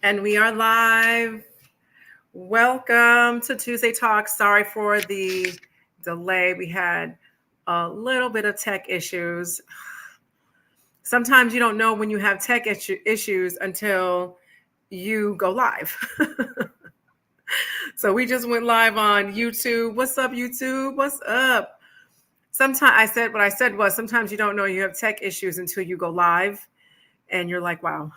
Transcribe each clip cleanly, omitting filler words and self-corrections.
And we are live. Welcome to Tuesday Talk. Sorry for the delay. We had a little bit of tech issues. Sometimes you don't know when you have tech issues until you go live. So we just went live on YouTube. What's up, YouTube? What's up? Sometimes I said what I said was sometimes you don't know you have tech issues until you go live and you're like, wow.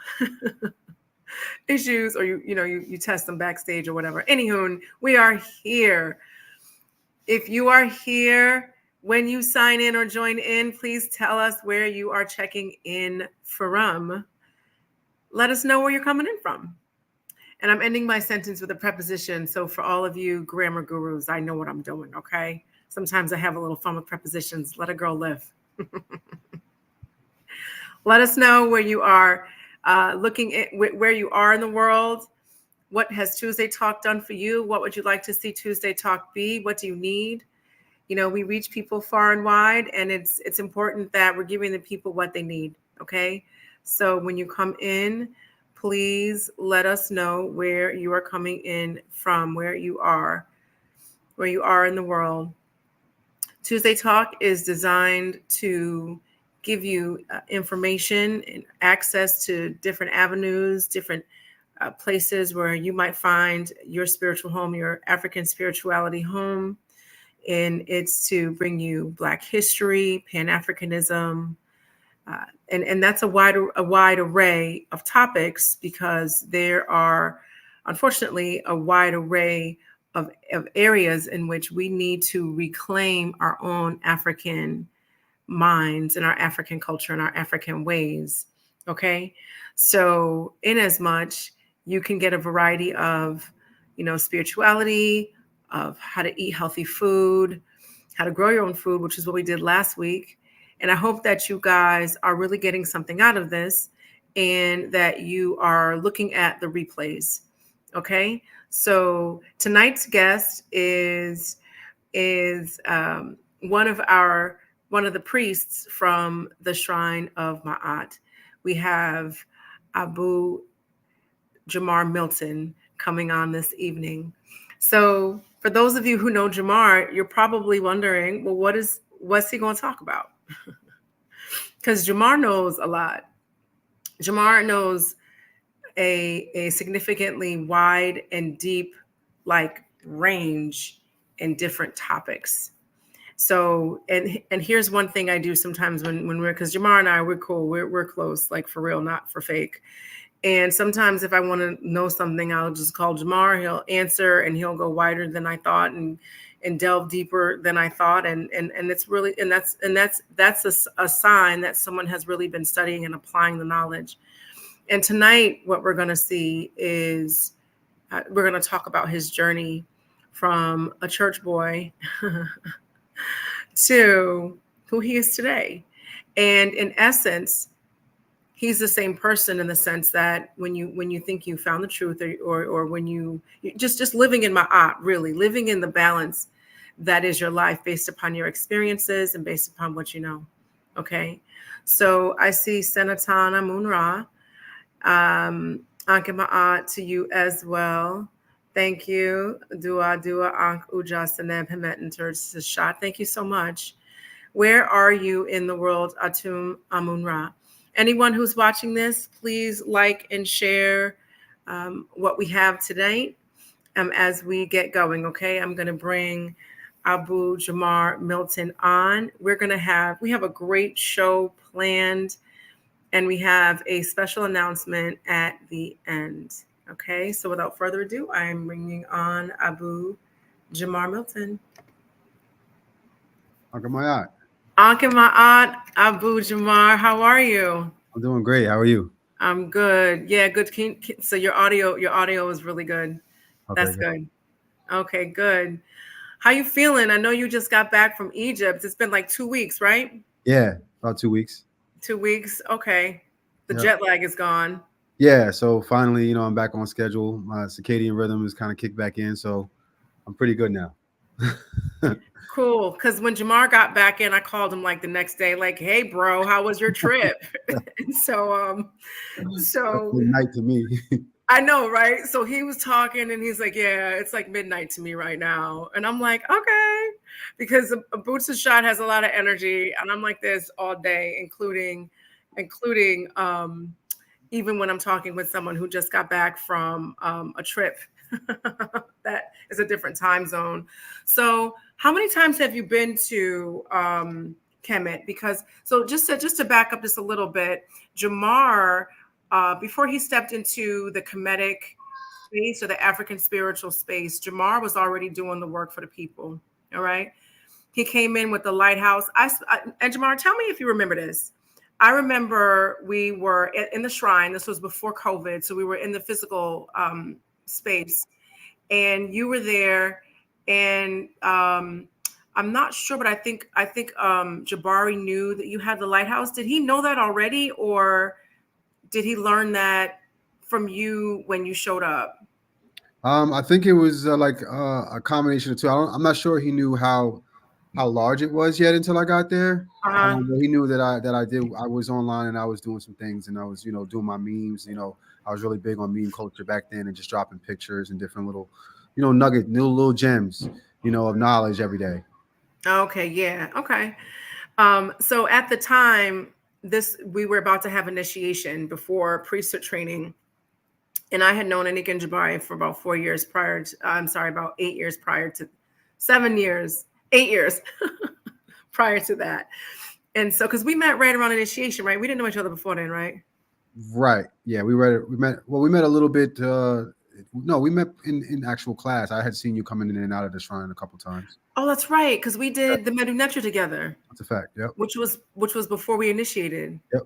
Issues, or you test them backstage or whatever. Anywho, we are here. If you are here when you sign in or join in, please tell us where you are checking in from. Let us know where you're coming in from. And I'm ending my sentence with a preposition. So for all of you grammar gurus, I know what I'm doing, okay? Sometimes I have a little fun with prepositions. Let a girl live. Let us know where you are looking at where you are in the world. What has Tuesday Talk done for you? What would you like to see Tuesday Talk be? What do you need? We reach people far and wide, and it's important that we're giving the people what they need, okay? So when you come in, please let us know where you are coming in from, where you are in the world. Tuesday Talk is designed to give you information and access to different avenues, different places where you might find your spiritual home, your African spirituality home. And it's to bring you Black history, Pan-Africanism, and that's a wide array of topics, because there are, unfortunately, a wide array of areas in which we need to reclaim our own African minds and our African culture and our African ways. Okay. So in as much, you can get a variety of, spirituality, of how to eat healthy food, how to grow your own food, which is what we did last week. And I hope that you guys are really getting something out of this and that you are looking at the replays. Okay. So tonight's guest is one of the priests from the Shrine of Ma'at. We have Abu Jamaar Milton coming on this evening. So for those of you who know Jamaar, you're probably wondering, well, what's he going to talk about? Because Jamaar knows a lot. Jamaar knows a significantly wide and deep, range in different topics. So, and here's one thing I do sometimes when because Jamaar and I, we're cool. We're close, like for real, not for fake. And sometimes if I want to know something, I'll just call Jamaar. He'll answer and he'll go wider than I thought and delve deeper than I thought. And it's really, and that's a sign that someone has really been studying and applying the knowledge. And tonight, what we're going to see is we're going to talk about his journey from a church boy to who he is today. And in essence, he's the same person in the sense that when you think you found the truth, or when you just living in Ma'at, really living in the balance that is your life based upon your experiences and based upon what you know. Okay. So I see Senatana Munra, Anke Ma'at to you as well. Thank you. Dua Ank Uja Seneb Hemet and Shot. Thank you so much. Where are you in the world, Atum Amunra? Anyone who's watching this, please like and share what we have today as we get going. Okay, I'm going to bring Abu Jamaar Milton on. We have a great show planned, and we have a special announcement at the end. Okay, so without further ado, I'm bringing on Abu Jamaar Milton. Anke Ma'at. Anke Ma'at, Abu Jamaar, how are you? I'm doing great. How are you? I'm good. Yeah, good. So your audio is really good. Okay, That's good. Okay, good. How you feeling? I know you just got back from Egypt. It's been like 2 weeks, right? Yeah, about 2 weeks. 2 weeks. Okay. The jet lag is gone. Yeah, so finally, I'm back on schedule. My circadian rhythm is kind of kicked back in, so I'm pretty good now. Cool. Because when Jamaar got back in, I called him like the next day, like, "Hey, bro, how was your trip?" And so Good night to me. I know, right? So he was talking and he's like, yeah, it's like midnight to me right now. And I'm like, okay. Because a Boots a Shot has a lot of energy. And I'm like this all day, including even when I'm talking with someone who just got back from a trip that is a different time zone. So how many times have you been to Kemet? Because so just to back up just a little bit, Jamar, before he stepped into the Kemetic space or the African spiritual space, Jamar was already doing the work for the people. All right. He came in with the lighthouse. And Jamar, tell me if you remember this. I remember we were in the shrine. This was before COVID. So we were in the physical space and you were there. And I'm not sure, but I think Jabari knew that you had the lighthouse. Did he know that already, or did he learn that from you when you showed up? I think it was like a combination of two. I'm not sure he knew how large it was yet until I got there. Uh-huh. But he knew that I did. I was online and I was doing some things and I was doing my memes. I was really big on meme culture back then and just dropping pictures and different little little gems of knowledge every day. Okay, yeah. Okay. So at the time, we were about to have initiation before priesthood training. And I had known Anika and Jabari for about 4 years prior to, I'm sorry, about 8 years prior to 7 years, 8 years prior to that. And so, because we met right around initiation, right? We didn't know each other before then, right? Right. Yeah, we met a little bit. No, we met in actual class. I had seen you coming in and out of the shrine a couple times. Oh, that's right. Because we did the Medu together. That's a fact. Yep. Which was before we initiated. Yep.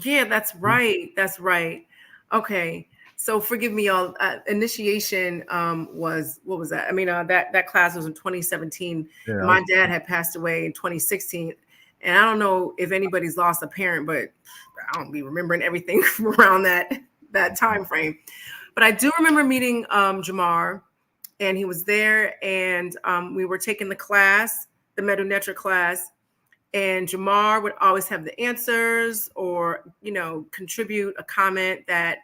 Yeah, that's right. That's right. Okay. So forgive me, y'all. Initiation was, what was that? I mean, that class was in 2017. Yeah. My dad had passed away in 2016, and I don't know if anybody's lost a parent, but I don't be remembering everything from around that time frame. But I do remember meeting Jamar, and he was there, and we were taking the class, the Medu class. And Jamar would always have the answers or, contribute a comment that,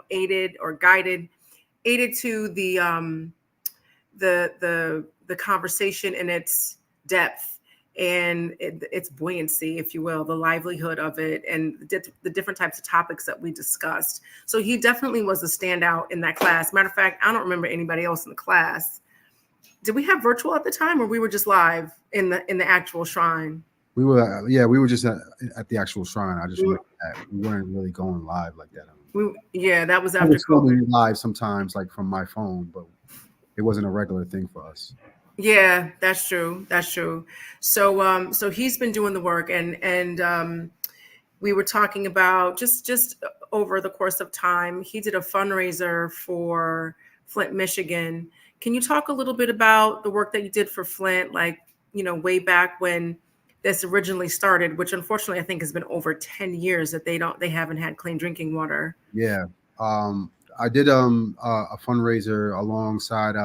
aided to the conversation in its depth and its buoyancy, if you will, the livelihood of it and the different types of topics that we discussed. So he definitely was a standout in that class. Matter of fact, I don't remember anybody else in the class. Did we have virtual at the time, or we were just live in the actual shrine? We were just at the actual shrine. I just remember that we weren't really going live like that. That was after COVID. Live sometimes, like from my phone, but it wasn't a regular thing for us. Yeah, that's true. That's true. So he's been doing the work, and we were talking about just over the course of time. He did a fundraiser for Flint, Michigan. Can you talk a little bit about the work that you did for Flint, like way back when this originally started, which unfortunately I think has been over 10 years that they haven't had clean drinking water. Yeah. I did a fundraiser alongside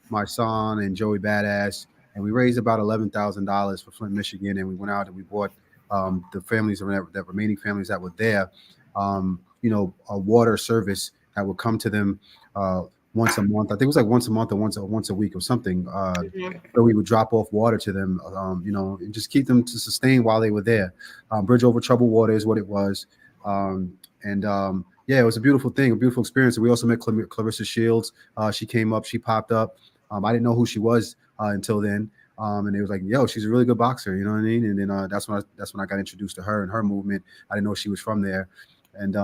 my son and Joey Badass, and we raised about $11,000 for Flint, Michigan, and we went out and we bought the families that remaining families that were there, a water service that would come to them once a month. I think it was like once a month or once a week or something. So we would drop off water to them, and just keep them to sustain while they were there. Bridge over troubled water is what it was. Yeah, it was a beautiful thing, a beautiful experience. We also met Clarissa Shields. She came up, she popped up. I didn't know who she was until then. And it was like, yo, she's a really good boxer, you know what I mean? And then that's when I got introduced to her and her movement. I didn't know she was from there. And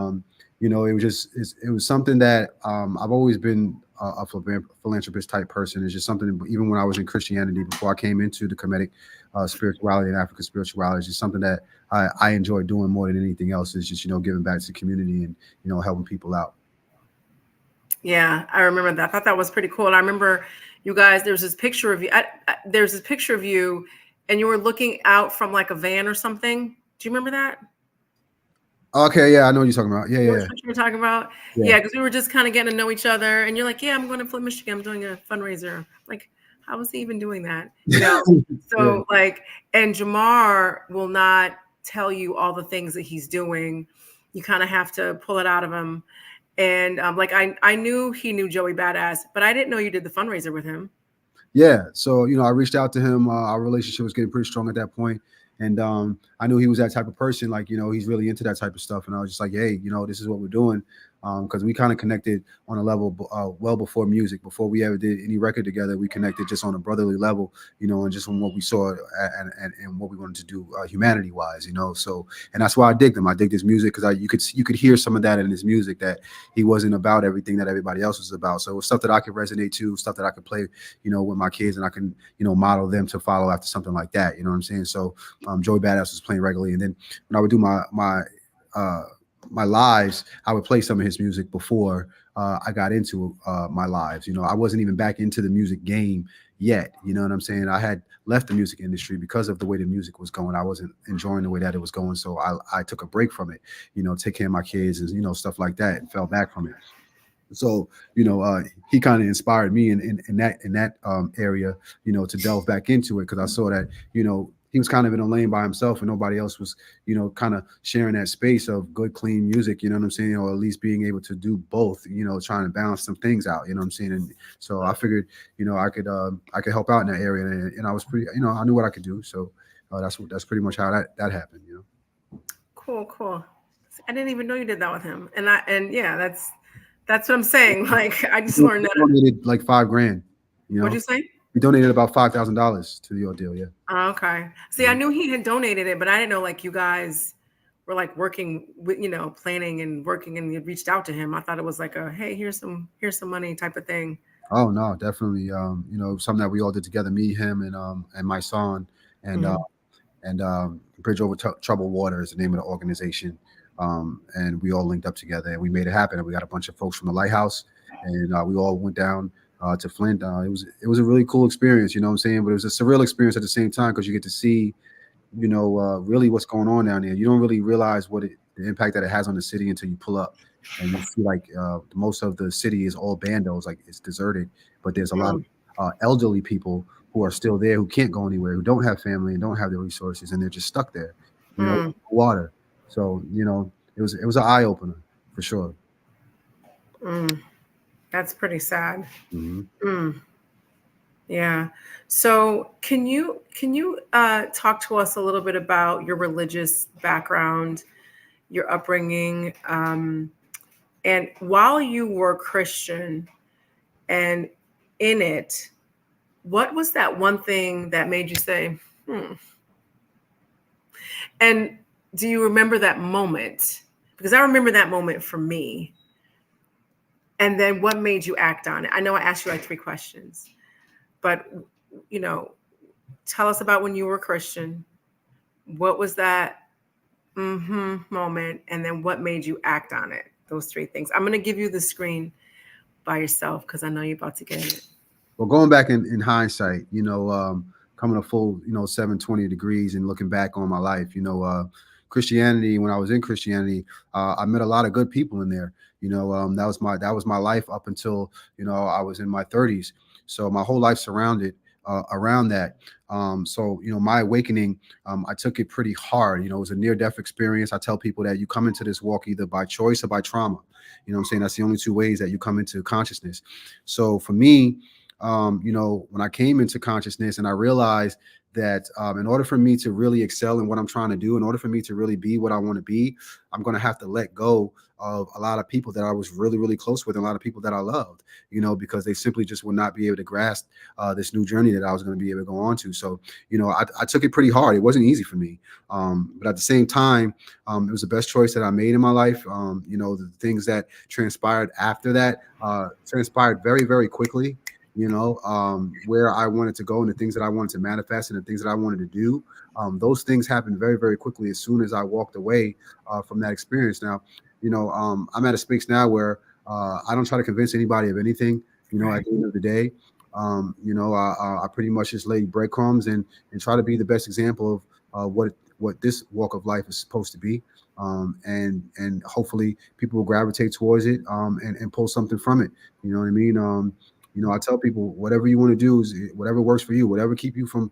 it was something that I've always been a philanthropist type person. It's just something, even when I was in Christianity, before I came into the Kemetic spirituality and African spirituality, it's just something that I enjoy doing more than anything else. Is just, giving back to the community and, helping people out. Yeah, I remember that. I thought that was pretty cool. And I remember you guys, there's this picture of you. There's this picture of you and you were looking out from like a van or something. Do you remember that? Okay, yeah, I know what you're talking about. Yeah. What you were talking about? Yeah, because we were just kind of getting to know each other. And you're like, yeah, I'm going to Flint, Michigan. I'm doing a fundraiser. Like, how was he even doing that? So and Jamar will not tell you all the things that he's doing. You kind of have to pull it out of him. And like I knew he knew Joey Badass, but I didn't know you did the fundraiser with him. Yeah. So, I reached out to him. Our relationship was getting pretty strong at that point. And I knew he was that type of person. Like, he's really into that type of stuff. And I was just like, hey, this is what we're doing. Because we kind of connected on a level well before music, before we ever did any record together. We connected just on a brotherly level, and just on what we saw and what we wanted to do humanity wise, So, and that's why I dig him. I dig his music because you could hear some of that in his music, that he wasn't about everything that everybody else was about. So it was stuff that I could resonate to, stuff that I could play, with my kids, and I can, model them to follow after something like that. You know what I'm saying? So Joey Badass was playing regularly, and then when I would do my lives, I would play some of his music before I got into my lives. I wasn't even back into the music game yet. You know what I'm saying? I had left the music industry because of the way the music was going. I wasn't enjoying the way that it was going. So I took a break from it, take care of my kids and, stuff like that, and fell back from it. So, he kind of inspired me in that area, to delve back into it, because I saw that, he was kind of in a lane by himself and nobody else was, kind of sharing that space of good, clean music, you know what I'm saying? Or at least being able to do both, trying to balance some things out, you know what I'm saying? And so I figured, I could help out in that area, and I was pretty, I knew what I could do. So that's pretty much how that happened, Cool. I didn't even know you did that with him. And yeah, that's what I'm saying. Like I just learned He that. donated like $5,000, What'd you say? He donated about $5,000 to the ordeal. Yeah. Oh, okay. See, I knew he had donated it, but I didn't know like you guys were like working with, planning and working, and you reached out to him. I thought it was like a, hey, here's some money type of thing. Oh no, definitely. Something that we all did together, me, him, and my son, and Mhm. Bridge Over Troubled Water is the name of the organization. And we all linked up together and we made it happen. And we got a bunch of folks from the lighthouse, and we all went down to Flint. It was a really cool experience, you know what I'm saying? But it was a surreal experience at the same time, because you get to see, really what's going on down there. You don't really realize the impact that it has on the city until you pull up and you see like most of the city is all bandos, like it's deserted, but there's a lot of elderly people who are still there, who can't go anywhere, who don't have family and don't have the resources, and they're just stuck there, Mm, water. So it was an eye opener for sure. mm. That's pretty sad. Hmm. Mm, yeah. So can you talk to us a little bit about your religious background, your upbringing, and while you were Christian and in it, what was that one thing that made you say, hmm? And do you remember that moment? Because I remember that moment for me. And then what made you act on it? I know I asked you like 3 questions, but you know, tell us about when you were Christian. What was that moment? And then what made you act on it? Those 3 things. I'm going to give you the screen by yourself because I know you're about to get it. Well, going back in hindsight, coming a full, 720 degrees and looking back on my life, Christianity, when I was in Christianity, I met a lot of good people in there. That was my life up until, I was in my 30s. So my whole life surrounded around that. So, my awakening, I took it pretty hard. It was a near-death experience. I tell people that you come into this walk either by choice or by trauma. You know what I'm saying? That's the only 2 ways that you come into consciousness. So for me, when I came into consciousness and I realized that in order for me to really excel in what I'm trying to do, in order for me to really be what I want to be, I'm going to have to let go of a lot of people that I was really, really close with, and a lot of people that I loved, because they simply just would not be able to grasp this new journey that I was going to be able to go on to. So, I took it pretty hard. It wasn't easy for me. But at the same time, it was the best choice that I made in my life. The things that transpired after that transpired very, very quickly. Where I wanted to go and the things that I wanted to manifest and the things that I wanted to do. Those things happened very, very quickly as soon as I walked away from that experience. Now, I'm at a space now where I don't try to convince anybody of anything. At the end of the day, I pretty much just lay breadcrumbs and try to be the best example of what this walk of life is supposed to be. And hopefully people will gravitate towards it and pull something from it. You know what I mean? I tell people whatever you want to do is whatever works for you, whatever keep you from,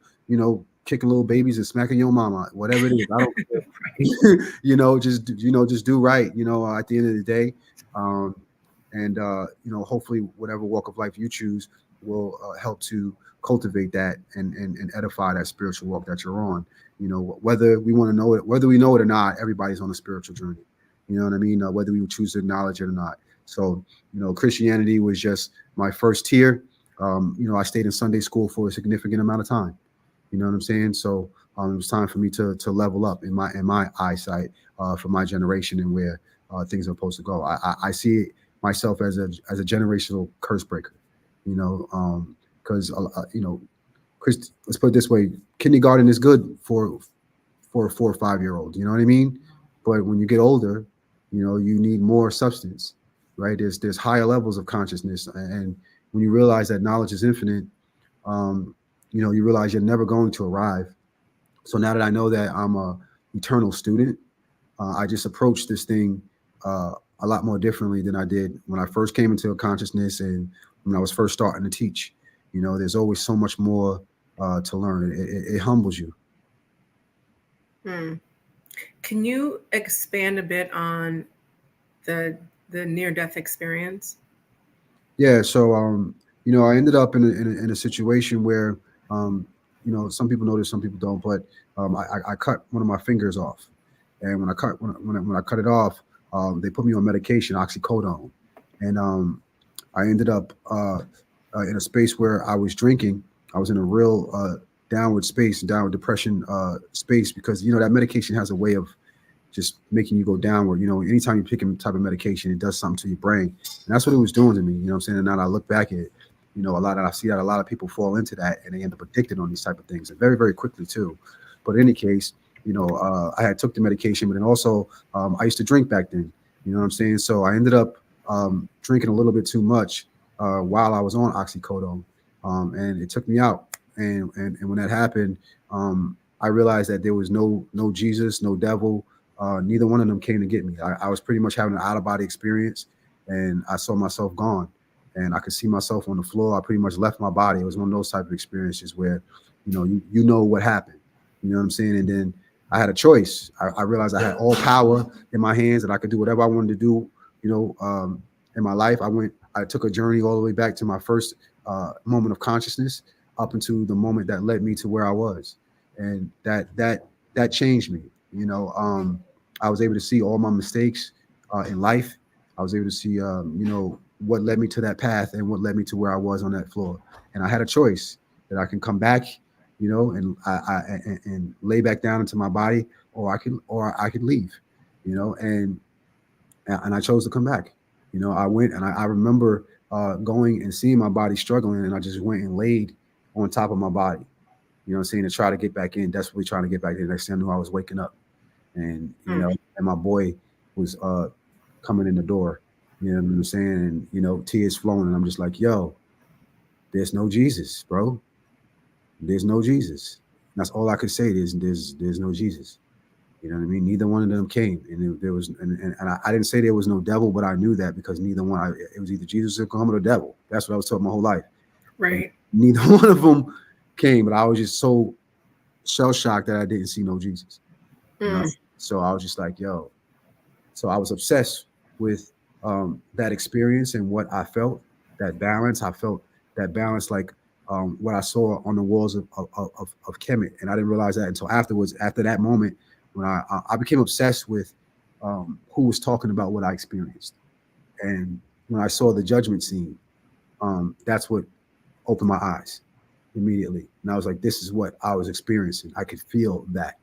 kicking little babies and smacking your mama, whatever it is. I don't care. Just do right. At the end of the day, and hopefully whatever walk of life you choose will help to cultivate that and edify that spiritual walk that you're on. Whether we want to know it, whether we know it or not, everybody's on a spiritual journey. You know what I mean? Whether we choose to acknowledge it or not. So, Christianity was just my first tier. I stayed in Sunday school for a significant amount of time. You know what I'm saying? So it was time for me to level up in my eyesight for my generation and where things are supposed to go. I see myself as a generational curse breaker. Because let's put it this way: kindergarten is good for a 4 or 5 year old. You know what I mean? But when you get older, you need more substance, right? There's higher levels of consciousness, and when you realize that knowledge is infinite, um, you realize you're never going to arrive. So now that I know that I'm a eternal student, I just approach this thing a lot more differently than I did when I first came into a consciousness and when I was first starting to teach. There's always so much more to learn. It humbles you. Hmm. Can you expand a bit on the the near death experience? Yeah. So, I ended up in a situation where, some people know this, some people don't, but I cut one of my fingers off, and when I cut it off, they put me on medication, oxycodone, and I ended up in a space where I was drinking. I was in a real downward space, downward depression space, because that medication has a way of just making you go downward. Anytime you pick a type of medication, it does something to your brain. And that's what it was doing to me. You know what I'm saying? And now that I look back at it, I see that a lot of people fall into that and they end up addicted on these type of things, and very, very quickly too. But in any case, I had took the medication, but then also I used to drink back then. You know what I'm saying? So I ended up drinking a little bit too much while I was on oxycodone, and it took me out. And when that happened, I realized that there was no Jesus, no devil. Neither one of them came to get me. I was pretty much having an out of body experience, and I saw myself gone, and I could see myself on the floor. I pretty much left my body. It was one of those type of experiences where, you know what happened. You know what I'm saying? And then I had a choice. I realized I had all power in my hands, and I could do whatever I wanted to do. In my life, I took a journey all the way back to my first moment of consciousness, up into the moment that led me to where I was, and that changed me. I was able to see all my mistakes in life. I was able to see, what led me to that path and what led me to where I was on that floor. And I had a choice that I can come back, and and lay back down into my body, or I could leave, and I chose to come back. I went and I remember going and seeing my body struggling, and I just went and laid on top of my body. You know what I'm saying? To try to get back in, desperately trying to get back in. Next thing I knew, I was waking up, and and my boy was coming in the door. You know what I'm saying? And tears flowing, and I'm just like, yo, there's no Jesus, bro. There's no Jesus. And that's all I could say. There's no Jesus. You know what I mean? Neither one of them came, and there was, and I didn't say there was no devil, but I knew that because neither one. It was either Jesus or come or the devil. That's what I was taught my whole life. And Right. neither one of them came, but I was just so shell shocked that I didn't see no Jesus. You know? Mm. So I was just like, yo. So I was obsessed with that experience and what I felt, that balance. I felt that balance like what I saw on the walls of Kemet. And I didn't realize that until afterwards, after that moment, when I became obsessed with who was talking about what I experienced. And when I saw the judgment scene, that's what opened my eyes immediately. And I was like, this is what I was experiencing. I could feel that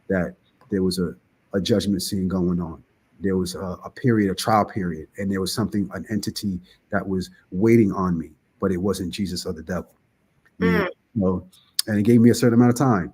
there was a judgment scene going on. There was a period, a trial period, and there was something, an entity that was waiting on me, but it wasn't Jesus or the devil. You Mm. know, and it gave me a certain amount of time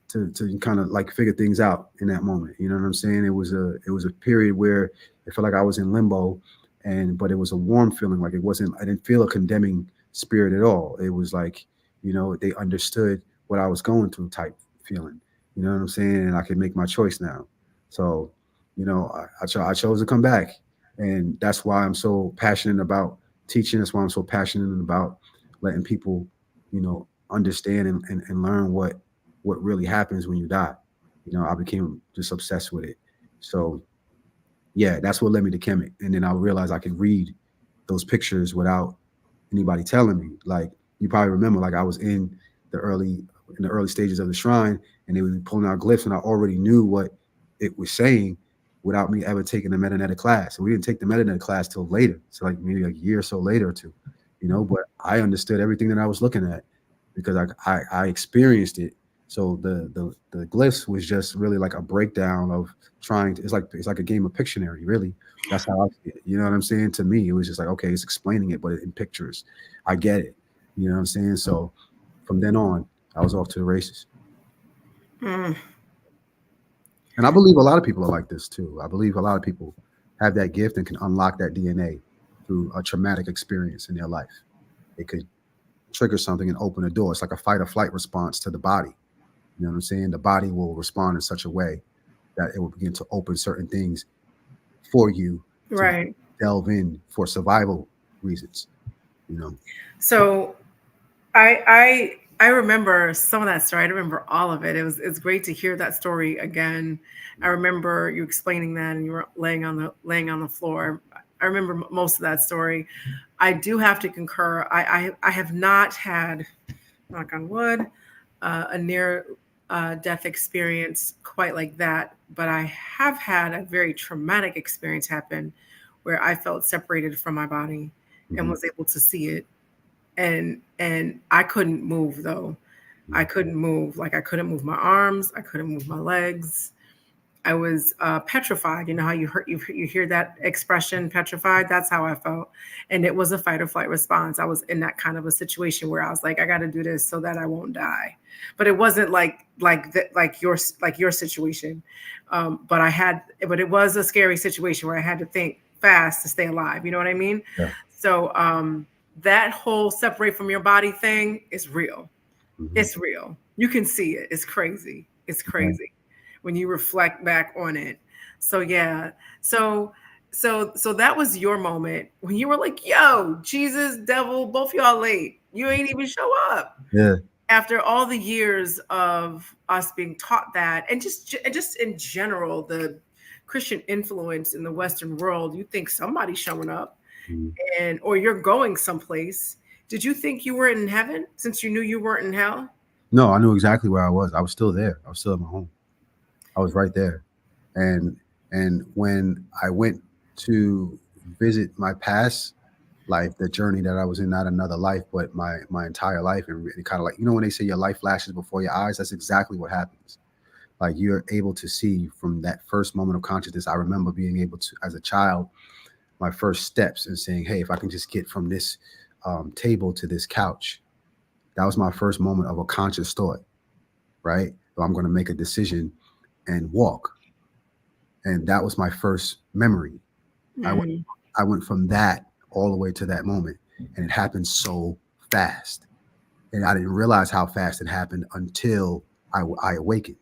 to kind of like figure things out in that moment. You know what I'm saying? It was a period where it felt like I was in limbo, but it was a warm feeling. Like it wasn't. I didn't feel a condemning spirit at all. It was like they understood what I was going through type feeling. You know what I'm saying? And I could make my choice now. So I chose to come back, and that's why I'm so passionate about teaching. That's why I'm so passionate about letting people understand and learn what really happens when you die. I became just obsessed with it. So yeah, that's what led me to Kemet. And then I realized I could read those pictures without anybody telling me. Like you probably remember, like I was in the early stages of the shrine, and they would be pulling out glyphs, and I already knew what it was saying without me ever taking the metanoetic class. And we didn't take the metanoetic class till later, so like maybe like a year or so later or two, you know. But I understood everything that I was looking at because I experienced it. So the glyphs was just really like a breakdown of trying to, it's like a game of Pictionary, really. That's how I see it. You know what I'm saying? To me, it was just like, okay, it's explaining it, but in pictures. I get it. You know what I'm saying? So from then on, I was off to the races. Mm. And I believe a lot of people are like this too. I believe a lot of people have that gift and can unlock that DNA through a traumatic experience in their life. It could trigger something and open a door. It's like a fight or flight response to the body. You know what I'm saying? The body will respond in such a way that it will begin to open certain things for you to Right. delve in for survival reasons. You know. So I remember some of that story. I don't remember all of it. It's great to hear that story again. I remember you explaining that, and you were laying on the floor. I remember most of that story. I do have to concur. I have not had, knock on wood, a near death experience quite like that, but I have had a very traumatic experience happen where I felt separated from my body and Mhm. was able to see it, and I couldn't move though. I couldn't move. Like I couldn't move my arms. I couldn't move my legs. I was petrified. You know how you hear that expression, petrified? That's how I felt, and it was a fight or flight response. I was in that kind of a situation where I was like, I got to do this so that I won't die. But it wasn't like your situation. But it was a scary situation where I had to think fast to stay alive. You know what I mean? Yeah. So that whole separate from your body thing is real. Mhm. It's real. You can see it. It's crazy. It's Yeah. crazy when you reflect back on it. So yeah. So so that was your moment when you were like, yo, Jesus, devil, both y'all late. You ain't even show up. Yeah. After all the years of us being taught that, and just in general, the Christian influence in the Western world, you think somebody's showing up Mhm. and or you're going someplace. Did you think you were in heaven since you knew you weren't in hell? No, I knew exactly where I was. I was still there. I was still at my home. I was right there. And when I went to visit my past life, the journey that I was in, not another life, but my entire life, and really kind of like, you know, when they say your life flashes before your eyes, that's exactly what happens. Like you're able to see from that first moment of consciousness. I remember being able to, as a child, my first steps and saying, hey, if I can just get from this table to this couch, that was my first moment of a conscious thought, right? So I'm going to make a decision and walk. And that was my first memory. I went, Mm, I went from that all the way to that moment, and it happened so fast, and I didn't realize how fast it happened until I awakened.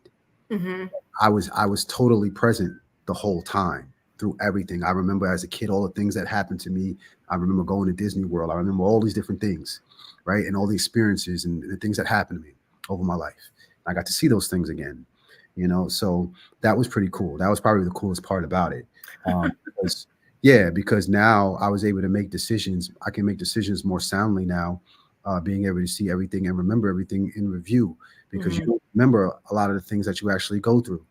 mm-hmm, I was totally present the whole time through everything. I remember as a kid all the things that happened to me. I remember going to Disney World. I remember all these different things, right, and all the experiences and the things that happened to me over my life. I got to see those things again, you know. So that was pretty cool. That was probably the coolest part about it. Because, yeah, because now I was able to make decisions. I can make decisions more soundly now, being able to see everything and remember everything in review, because you mm-hmm. don't remember a lot of the things that you actually go through.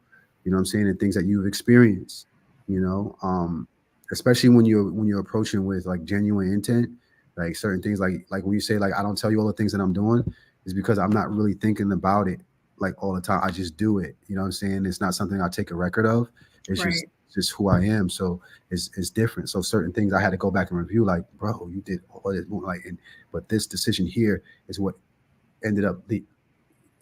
You know what I'm saying? And things that you've experienced. You know, especially when you're approaching with like genuine intent, like certain things, like when you say like I don't tell you all the things that I'm doing, is because I'm not really thinking about it like all the time. I just do it. You know what I'm saying? It's not something I take a record of. It's Right, just who I am. So it's different. So certain things I had to go back and review. Like, bro, you did all this, like, but this decision here is what ended up the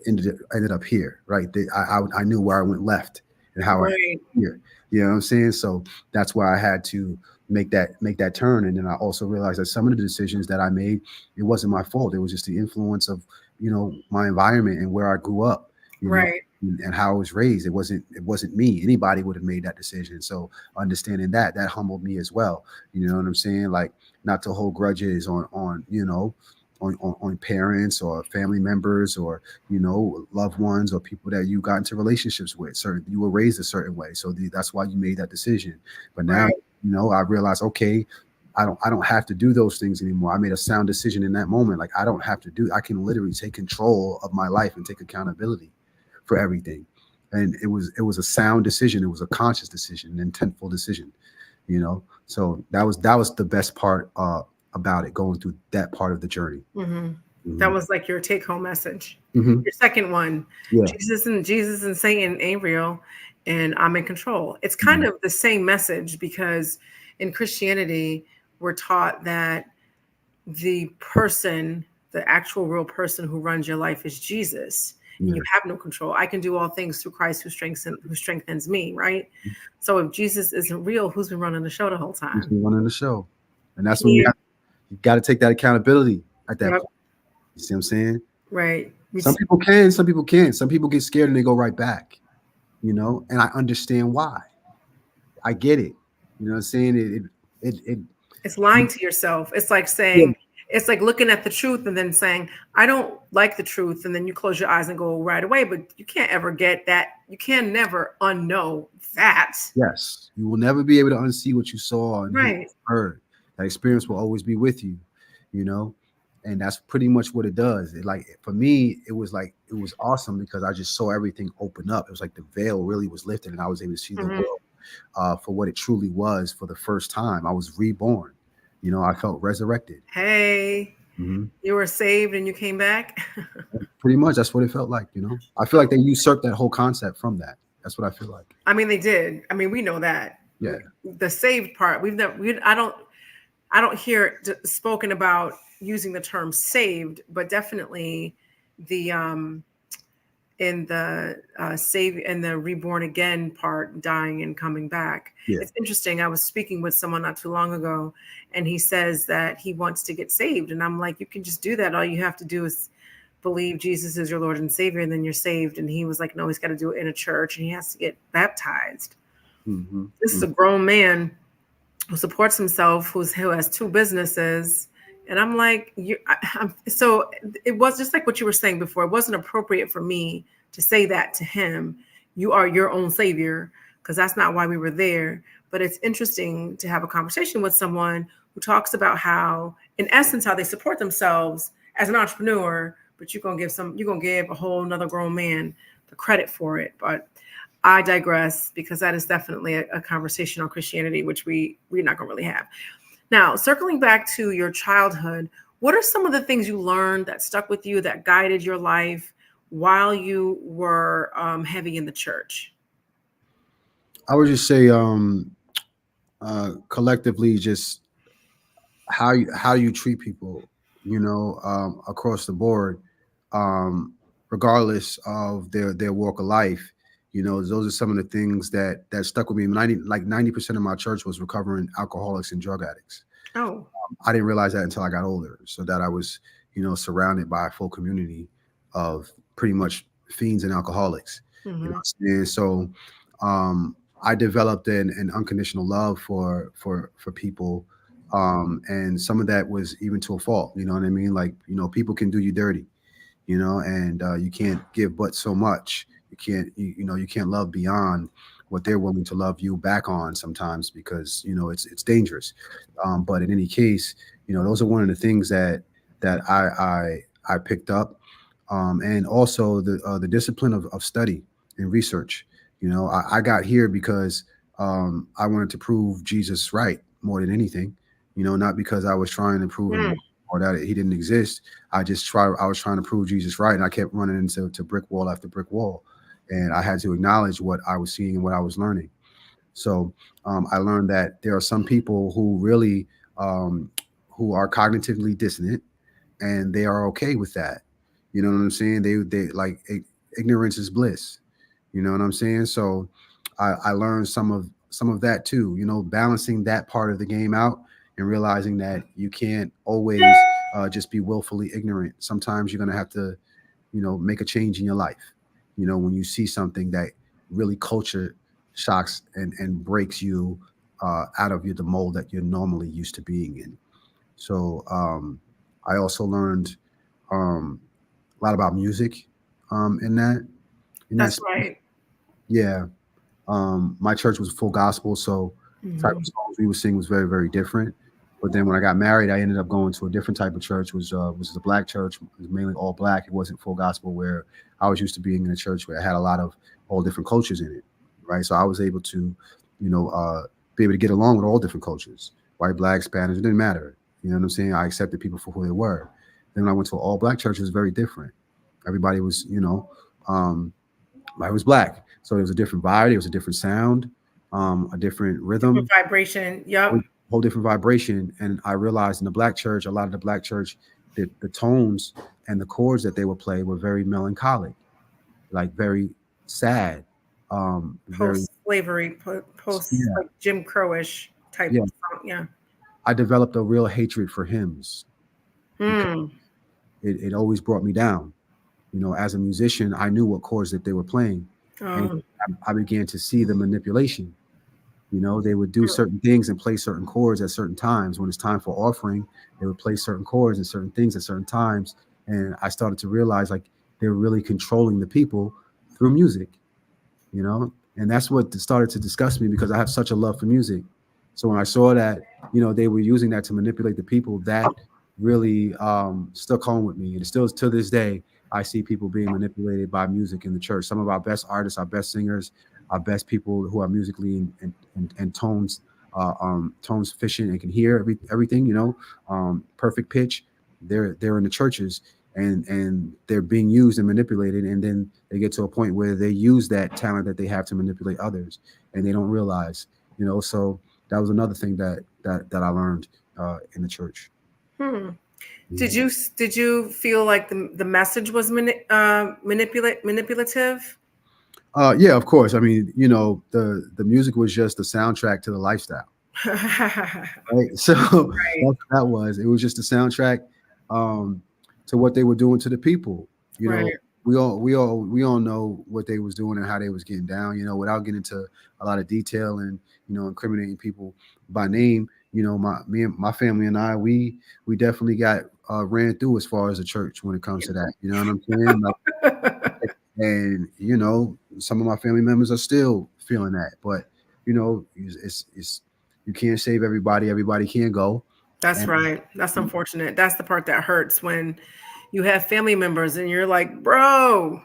ended up here, right? I knew where I went left and how I right, here. You know what I'm saying? So that's why I had to make that turn. And then I also realized that some of the decisions that I made, it wasn't my fault. It was just the influence of, you know, my environment and where I grew up, you know, right, and how I was raised. It wasn't me. Anybody would have made that decision. So understanding that humbled me as well. You know what I'm saying? Like not to hold grudges on you know on parents or family members or, you know, loved ones or people that you got into relationships with. Certain you were raised a certain way, so that's why you made that decision. But now, right. you know, I realized, okay, I don't have to do those things anymore. I made a sound decision in that moment. Like, I don't have to do. I can literally take control of my life and take accountability for everything. And it was a sound decision. It was a conscious decision, an intentful decision. So that was the best part about it, going through that part of the journey. Hmm. That Hmm. was like your take-home message. Hmm. Your second one, Yeah. Jesus and Satan ain't real, and I'm in control. It's kind Mhm. of the same message because in Christianity, we're taught that the person, the actual real person who runs your life is Jesus, and Yeah. you have no control. I can do all things through Christ who strengthens me, right? So if Jesus isn't real, who's been running the show the whole He's time? been running the show, and that's when Here, you got to take that accountability at that yep, point. You see what I'm saying? right. Some people can, some people can't. Some people get scared and they go right back. And I understand why. I get it. You know what I'm saying? It It's lying to yourself. It's like yeah. saying, it's like looking at the truth and then saying, I don't like the truth. And then you close your eyes and go right away. But you can't ever get that. You can never unknow that. Yes, you will never be able to unsee what you saw and Right. heard. That experience will always be with you, you know, and that's pretty much what it does. Like, for me, it was awesome because I just saw everything open up. It was like the veil really was lifted, and I was able to see the Mhm. world for what it truly was for the first time. I was reborn. I felt resurrected. Hey, Hmm. you were saved and you came back. Pretty much, that's what it felt like. I feel like they usurped that whole concept from that. That's what I feel like. I mean, they did. I mean, we know that. Yeah. The saved part, we've never, I don't hear it spoken about using the term saved, but definitely the in the save and the reborn again part, dying and coming back. Yeah. It's interesting. I was speaking with someone not too long ago, and he says that he wants to get saved, and I'm like, you can just do that. All you have to do is believe Jesus is your Lord and Savior, and then you're saved. And he was like, no, he's got to do it in a church, and he has to get baptized. Hmm. This is a grown man who supports himself, who has two businesses. And I'm like, so it was just like what you were saying before. It wasn't appropriate for me to say that to him. You are your own savior, because that's not why we were there. But it's interesting to have a conversation with someone who talks about how, in essence, how they support themselves as an entrepreneur. But you're gonna give a whole another grown man the credit for it. But I digress, because that is definitely a conversation on Christianity, which we're not going to really have. Now, circling back to your childhood, what are some of the things you learned that stuck with you, that guided your life while you were heavy in the church? I would just say, collectively, just how you treat people, across the board, um, regardless of their walk of life. Those are some of the things that stuck with me. 90% of my church was recovering alcoholics and drug addicts. Oh, I didn't realize that until I got older, so that I was, surrounded by a full community of pretty much fiends and alcoholics. You know hmm, what I'm saying? So, I developed an unconditional love for people, and some of that was even to a fault. You know what I mean? Like, people can do you dirty, and you can't give but so much. You can't love beyond what they're willing to love you back on sometimes, because it's dangerous. But in any case, those are one of the things that I picked up, and also the discipline of study and research. I got here because I wanted to prove Jesus right more than anything. Not because I was trying to prove him hmm, wrong or that he didn't exist. I was trying to prove Jesus right, and I kept running into brick wall after brick wall, and I had to acknowledge what I was seeing and what I was learning. So, I learned that there are some people um, who are cognitively dissonant, and they are okay with that. You know what I'm saying? They like, ignorance is bliss. You know what I'm saying? So, I learned some of that too. Balancing that part of the game out and realizing that you can't always just be willfully ignorant. Sometimes you're gonna have to, make a change in your life. When you see something that really culture shocks and breaks you out of the mold that you're normally used to being in. So, I also learned um, a lot about music, in that that's space. right. Yeah. My church was full gospel, so the type Hmm. of songs we would sing was very, very different. But then when I got married, I ended up going to a different type of church, was a black church. It was mainly all black. It wasn't full gospel, where I was used to being in a church where it had a lot of all different cultures in it, right? So I was able to, you know, be able to get along with all different cultures, white, black, Spanish. It didn't matter. You know what I'm saying? I accepted people for who they were. Then when I went to an all black church, it was very different. Everybody was, um, I was black, so it was a different vibe. It was a different sound, a different Different rhythm, vibration. Yep. whole different vibration. And I realized in the black church, a lot of the black church, the tones and the chords that they would play were very melancholic, like very sad, very Post slavery, post yeah, like Jim Crowish type yeah. of song. Yeah. I developed a real hatred for hymns because Hmm. it always brought me down. You know, as a musician, I knew what chords that they were playing, and Um, I began to see the manipulation. You know, they would do hmm. certain things and play certain chords at certain times. When it's time for offering, they would play certain chords and certain things at certain times. And I started to realize like they were really controlling the people through music, you know? And that's what started to disgust me because I have such a love for music. So when I saw that, you know, they were using that to manipulate the people, that really stuck home with me. And still to this day, I see people being manipulated by music in the church. Some of our best artists, our best singers, our best people who are musically and tones tones efficient and can hear everything, you know, perfect pitch. They're in the churches and they're being used and manipulated, and then they get to a point where they use that talent that they have to manipulate others, and they don't realize, you know. So that was another thing that I learned in the church. Hmm. Did Mhm. you feel like the message was manipulative? Yeah, of course. I mean, you know, the music was just the soundtrack to the lifestyle, Right. right? So that's what that was. It was just a soundtrack um, to what they were doing to the people. You Right. know, we all know what they was doing and how they was getting down. You know, without getting into a lot of detail and, you know, incriminating people by name. You know, me and my family and I, we definitely got ran through as far as the church when it comes to that. You know what I'm saying? Like, and you know, some of my family members are still feeling that, but you know, it's you can't save everybody. Everybody can't go, That's and right. That's unfortunate. That's the part that hurts when you have family members and you're like, bro,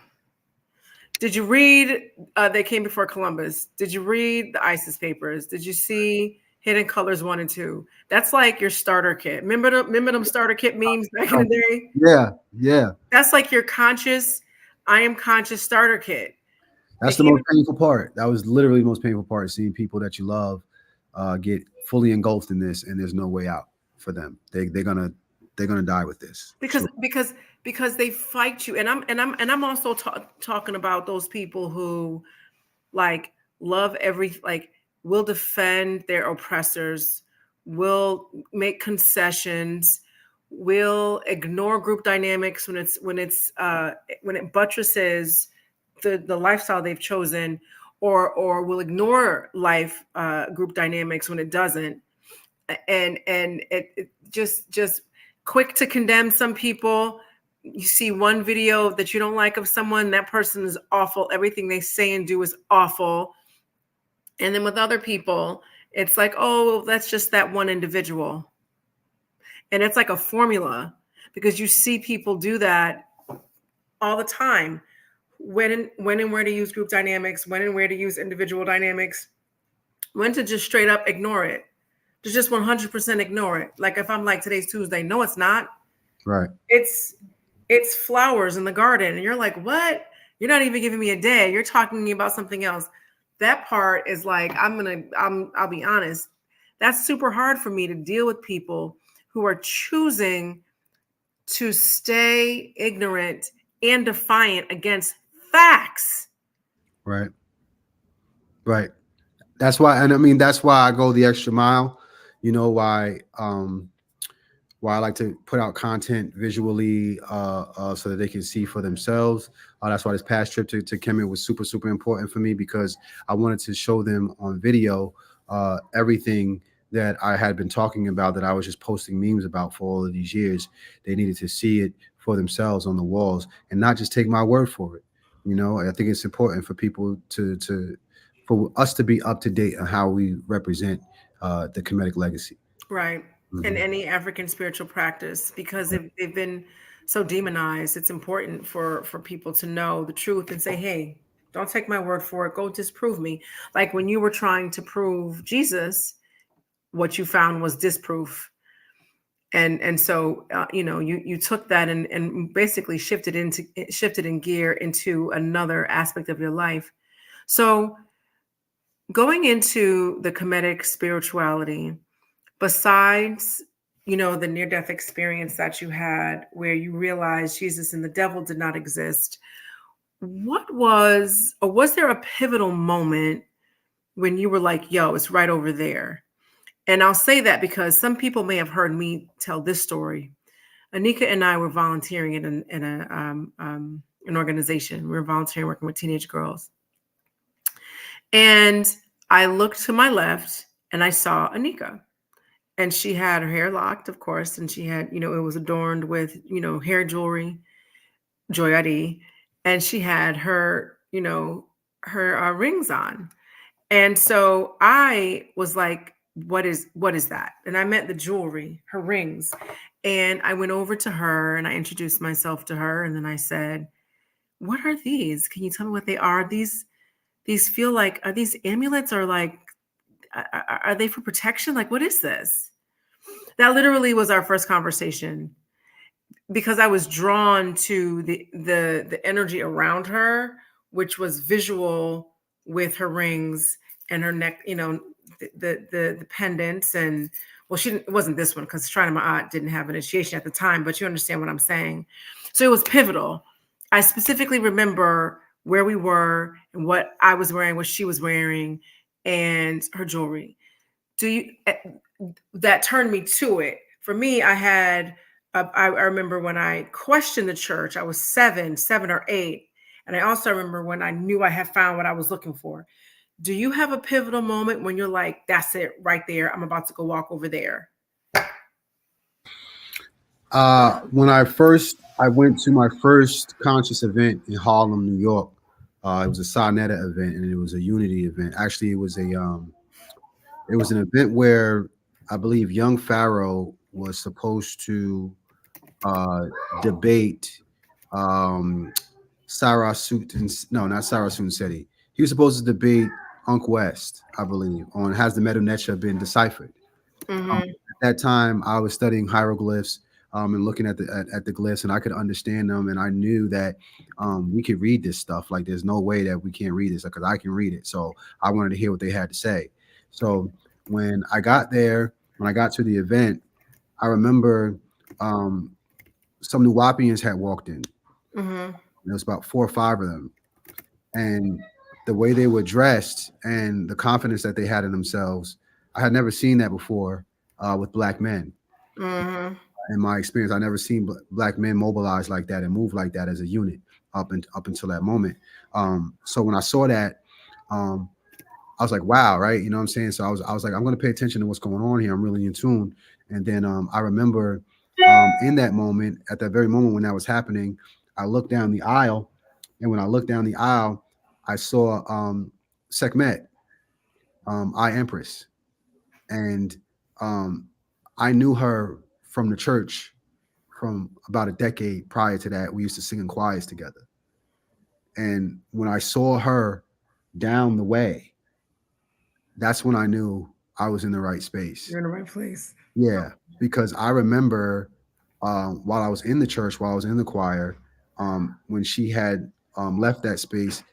did you read They Came Before Columbus? Did you read the ISIS papers? Did you see Hidden Colors 1 and 2? That's like your starter kit. Remember them starter kit memes back in the day? yeah, yeah, That's like your conscious, I am conscious starter kit. They that's the came most painful part. That was literally the most painful part, seeing people that you love get fully engulfed in this, and there's no way out for them. They're gonna die with this. because So because because they fight you, and I'm also talking about those people who like love every like will defend their oppressors, will make concessions, will ignore group dynamics when it buttresses the lifestyle they've chosen, or will ignore life group dynamics when it doesn't, and it just quick to condemn some people. You see one video that you don't like of someone, that person is awful, everything they say and do is awful. And then with other people, it's like, oh, that's just that one individual. And it's like a formula, because you see people do that all the time. When and where to use group dynamics, when and where to use individual dynamics, when to just straight up ignore it, to just 100% ignore it. Like if I'm like, today's Tuesday, no, it's not. right, It's it's flowers in the garden, and you're like, what? You're not even giving me a day. You're talking to me about something else. That part is like, I'll be honest. That's super hard for me to deal with people who are choosing to stay ignorant and defiant against facts. right, right. That's why, and I mean that's why I go the extra mile. You know why I like to put out content visually so that they can see for themselves. That's why this past trip to Kemet was super, super important for me, because I wanted to show them on video everything that I had been talking about, that I was just posting memes about for all of these years. They needed to see it for themselves on the walls and not just take my word for it. You know, I think it's important for people for us to be up to date on how we represent the Kemetic legacy. Right. in any African spiritual practice because they've been so demonized. It's important for people to know the truth and say, hey, don't take my word for it. Go disprove me. Like when you were trying to prove Jesus, what you found was disproof. And so you took that and basically shifted in gear into another aspect of your life. So going into the Kemetic spirituality, besides the near death experience that you had where you realized Jesus and the devil did not exist, was there a pivotal moment when you were like, yo, it's right over there? And I'll say that because some people may have heard me tell this story. Anika and I were volunteering in an organization. We were volunteering working with teenage girls. And I looked to my left and I saw Anika. And she had her hair locked, of course, and she had, it was adorned with, hair jewelry, joyari, and she had her, her rings on. And so I was like, what is that? And I meant the jewelry, her rings. And I went over to her and I introduced myself to her. And then I said, what are these? Can you tell me what they are? These feel like, are these amulets or like, are they for protection? Like, what is this? That literally was our first conversation because I was drawn to the energy around her, which was visual with her rings and her neck, the pendants. And well, it wasn't this one because Shrine of Ma'at didn't have initiation at the time, but you understand what I'm saying. So it was pivotal. I specifically remember where we were and what I was wearing, what she was wearing, and her jewelry. That turned me to it. For me, I remember when I questioned the church, I was seven or eight. And I also remember when I knew I had found what I was looking for. Do you have a pivotal moment when you're like, that's it right there, I'm about to go walk over there? When I went to my first conscious event in Harlem, New York. It was a Sarnetta event and it was a unity event. Actually, it was an event where I believe young Pharaoh was supposed to debate Sarah Suit. No, not Sarah Seti. He was supposed to debate Unc West, I believe, on has the Medu Neter been deciphered. At that time, I was studying hieroglyphs and looking at the glyphs, and I could understand them, and I knew that we could read this stuff. Like, there's no way that we can't read this because I can read it. So I wanted to hear what they had to say. So when I got there, when I got to the event, I remember some Nuwapians had walked in. There was about 4 or 5 of them, and the way they were dressed and the confidence that they had in themselves, I had never seen that before with Black men. In my experience, I never seen Black men mobilize like that and move like that as a unit up until that moment. So when I saw that, I was like, wow, right? You know what I'm saying? So I was like, I'm going to pay attention to what's going on here. I'm really in tune. And then I remember in that moment, at that very moment when that was happening, I looked down the aisle. And when I looked down the aisle, I saw Sekhmet, I Empress. And I knew her from the church from about a decade prior to that. We used to sing in choirs together. And when I saw her down the way, that's when I knew I was in the right space. You're in the right place. Yeah, because I remember while I was in the church, while I was in the choir, when she had left that space,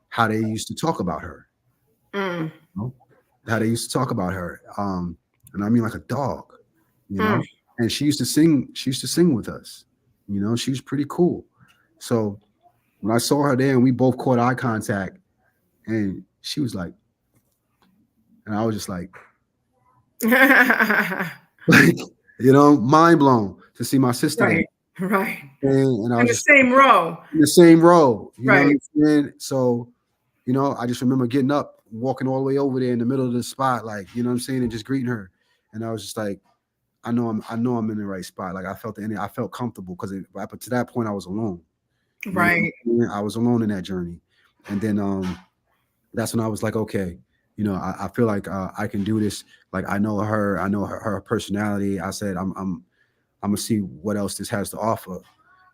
how they used to talk about her. You know? How they used to talk about her. And I mean like a dog, you know. And she used to sing. She used to sing with us. You know, she was pretty cool. So when I saw her there and we both caught eye contact, and she was like, and I was just like, like, you know, mind blown to see my sister Right, there. right. And I In was the just same row. in the same row. You know what Right. I'm saying? So, you know, I just remember getting up, walking all the way over there in the middle of the spot, like, you know what I'm saying, and just greeting her. And I was just like, I know I'm in the right spot. Like, I felt I felt comfortable because up to that point I was alone. You know what I Right. mean? I was alone in that journey. And then that's when I was like, okay, I feel like I can do this. Like I know her, her personality. I said I'm gonna see what else this has to offer.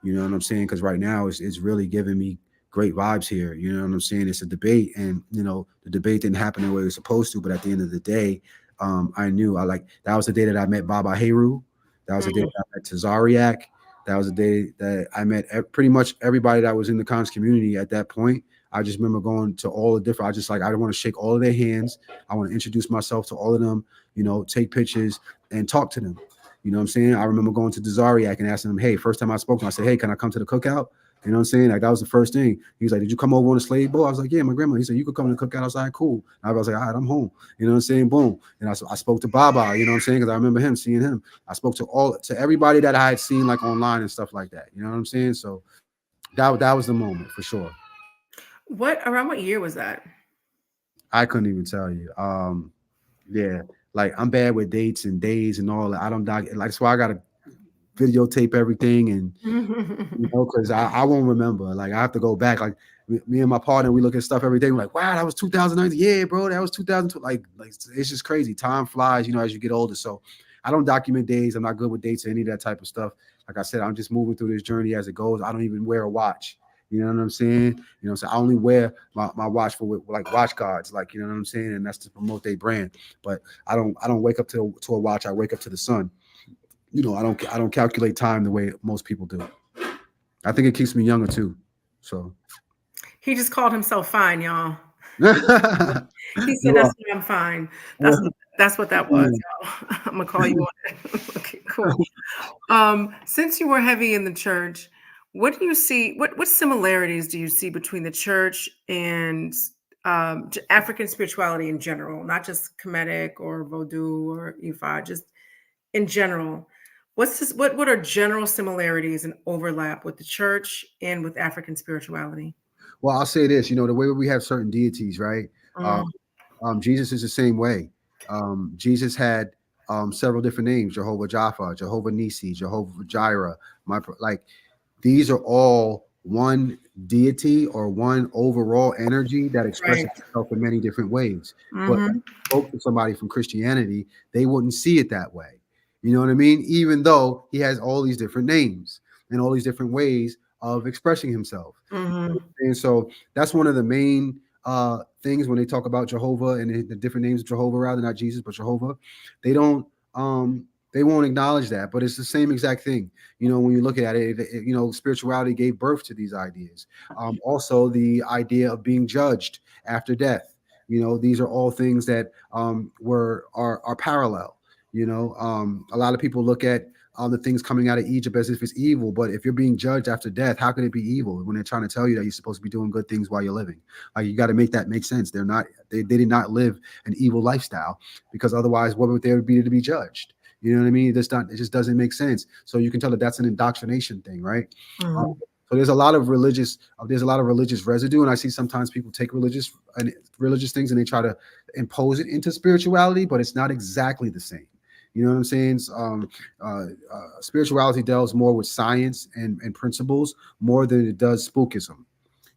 You know what I'm saying? Because right now it's really giving me great vibes here. You know what I'm saying? It's a debate, and the debate didn't happen the way it was supposed to. But at the end of the day, I knew I like that was the day that I met Baba Heru. That was the day Mhm. that I met Tazariak. That was the day that I met pretty much everybody that was in the cons community at that point. I just remember going to all the different. I just like I want to shake all of their hands. I want to introduce myself to all of them. Take pictures and talk to them. You know what I'm saying? I remember going to Desariac and asking him, hey, first time I spoke to him, I said, hey, can I come to the cookout? You know what I'm saying? Like that was the first thing. He was like, did you come over on a slave boat? I was like, yeah, my grandma. He said, you could come to the cookout. I was like, cool. I was like, all right, I'm home. You know what I'm saying? Boom. And I spoke to Baba, you know what I'm saying? Because I remember seeing him. I spoke to everybody that I had seen like online and stuff like that. You know what I'm saying? So that was the moment for sure. Around what year was that? I couldn't even tell you. Yeah, like I'm bad with dates and days and all that. I don't like that's why I gotta videotape everything and because I won't remember. Like I have to go back. Like me and my partner, we look at stuff every day. We're like, wow, that was 2019. Yeah, bro, that was 2002. Like it's just crazy. Time flies, as you get older. So I don't document days. I'm not good with dates or any of that type of stuff. Like I said, I'm just moving through this journey as it goes. I don't even wear a watch. You know what I'm saying? So I only wear my watch for like watch guards, like you know what I'm saying, and that's to promote their brand. But I don't wake up to a watch. I wake up to the sun. I don't calculate time the way most people do. I think it keeps me younger too. So He just called himself fine, y'all. He said, you "That's are. why I'm fine." That's what that was, y'all. I'm gonna call you on it. Okay, cool. Since you were heavy in the church, what do you see? What similarities do you see between the church and African spirituality in general, not just Kemetic or Vodou or Ifa, just in general? What's this? What are general similarities and overlap with the church and with African spirituality? Well, I'll say this. The way we have certain deities, right? Um, Mm, Jesus is the same way. Jesus had several different names: Jehovah Jaffa, Jehovah Nisi, Jehovah Jireh. Like these are all one deity or one overall energy that right. expresses itself in many different ways. But if Hmm. you spoke to somebody from Christianity, they wouldn't see it that way. You know what I mean? Even though he has all these different names and all these different ways of expressing himself. Hmm. And so that's one of the main things when they talk about Jehovah and the different names of Jehovah, rather not Jesus, but Jehovah. They don't um, they won't acknowledge that, but it's the same exact thing. When you look at it, spirituality gave birth to these ideas. Also, the idea of being judged after death. These are all things that are parallel. A lot of people look at the things coming out of Egypt as if it's evil. But if you're being judged after death, how could it be evil when they're trying to tell you that you're supposed to be doing good things while you're living? Like you got to make that make sense. They're not. They did not live an evil lifestyle because otherwise, what would there be to be judged? You know what I mean? It just doesn't make sense. So you can tell that that's an indoctrination thing, right? Um, Hmm. so there's a lot of religious residue, and I see sometimes people take religious things and they try to impose it into spirituality, but it's not exactly the same. You know what I'm saying? Spirituality delves more with science and principles more than it does spookism.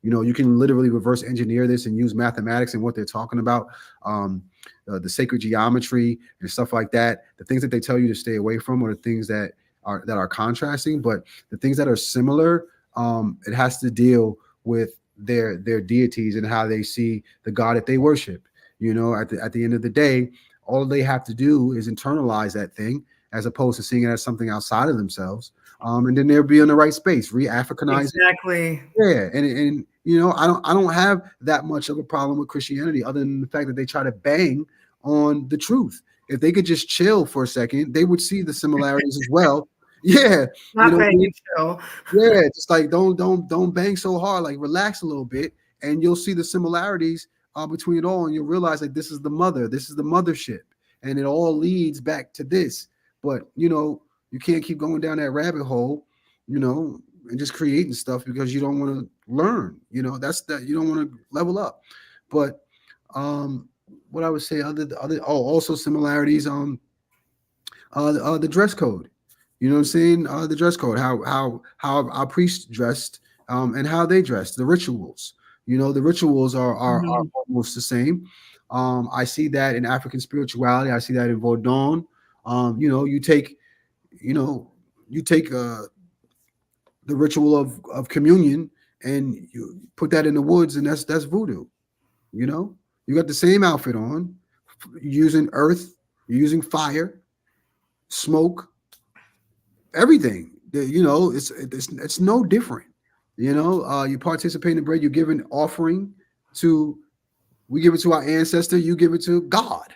You can literally reverse engineer this and use mathematics and what they're talking about, the sacred geometry and stuff like that. The things that they tell you to stay away from are the things that are contrasting, but the things that are similar, it has to deal with their deities and how they see the God that they worship. At the end of the day, all they have to do is internalize that thing as opposed to seeing it as something outside of themselves. And then they'll be in the right space, re-Africanize it. Exactly. Yeah, and I don't have that much of a problem with Christianity, other than the fact that they try to bang on the truth. If they could just chill for a second, they would see the similarities as well. Yeah, you Not know, bang and chill. yeah, just like don't bang so hard, like relax a little bit, and you'll see the similarities between it all, and you'll realize like this is the mothership, and it all leads back to this. But you can't keep going down that rabbit hole, you know, and just creating stuff because you don't want to learn. That's that you don't want to level up. But what I would say also similarities the dress code. You know what I'm saying? The dress code, how our priests dressed, and how they dressed, the rituals. The rituals are Mhm. almost the same. I see that in African spirituality. I see that in Vodun. You know, you know, you take the ritual of communion and you put that in the woods, and that's voodoo. You know, you got the same outfit on, using earth, you're using fire, smoke, everything. You know, it's no different. You know, you participate in the bread. You give an offering to. We give it to our ancestor. You give it to God.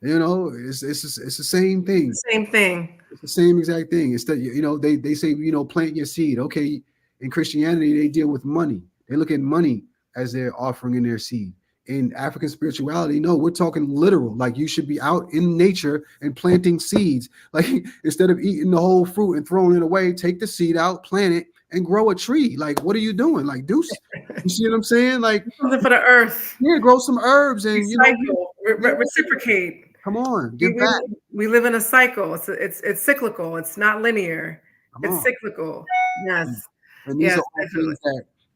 You know, it's the same thing. Same thing. It's the same exact thing. It's that, you know, they say, you know, plant your seed. Okay, in Christianity they deal with money. They look at money as their offering and their seed. In African spirituality, no, we're talking literal. Like, you should be out in nature and planting seeds. Like, instead of eating the whole fruit and throwing it away, take the seed out, plant it, and grow a tree. Like, what are you doing? Like, Deuce, you see what I'm saying? Like, Something for the earth. yeah, grow some herbs and, you know, Recycle. yeah, Reciprocate. come on, We, give we, back. we live in a cycle. It's cyclical. It's not linear. Come It's on. cyclical. Yes. And Yes, definitely.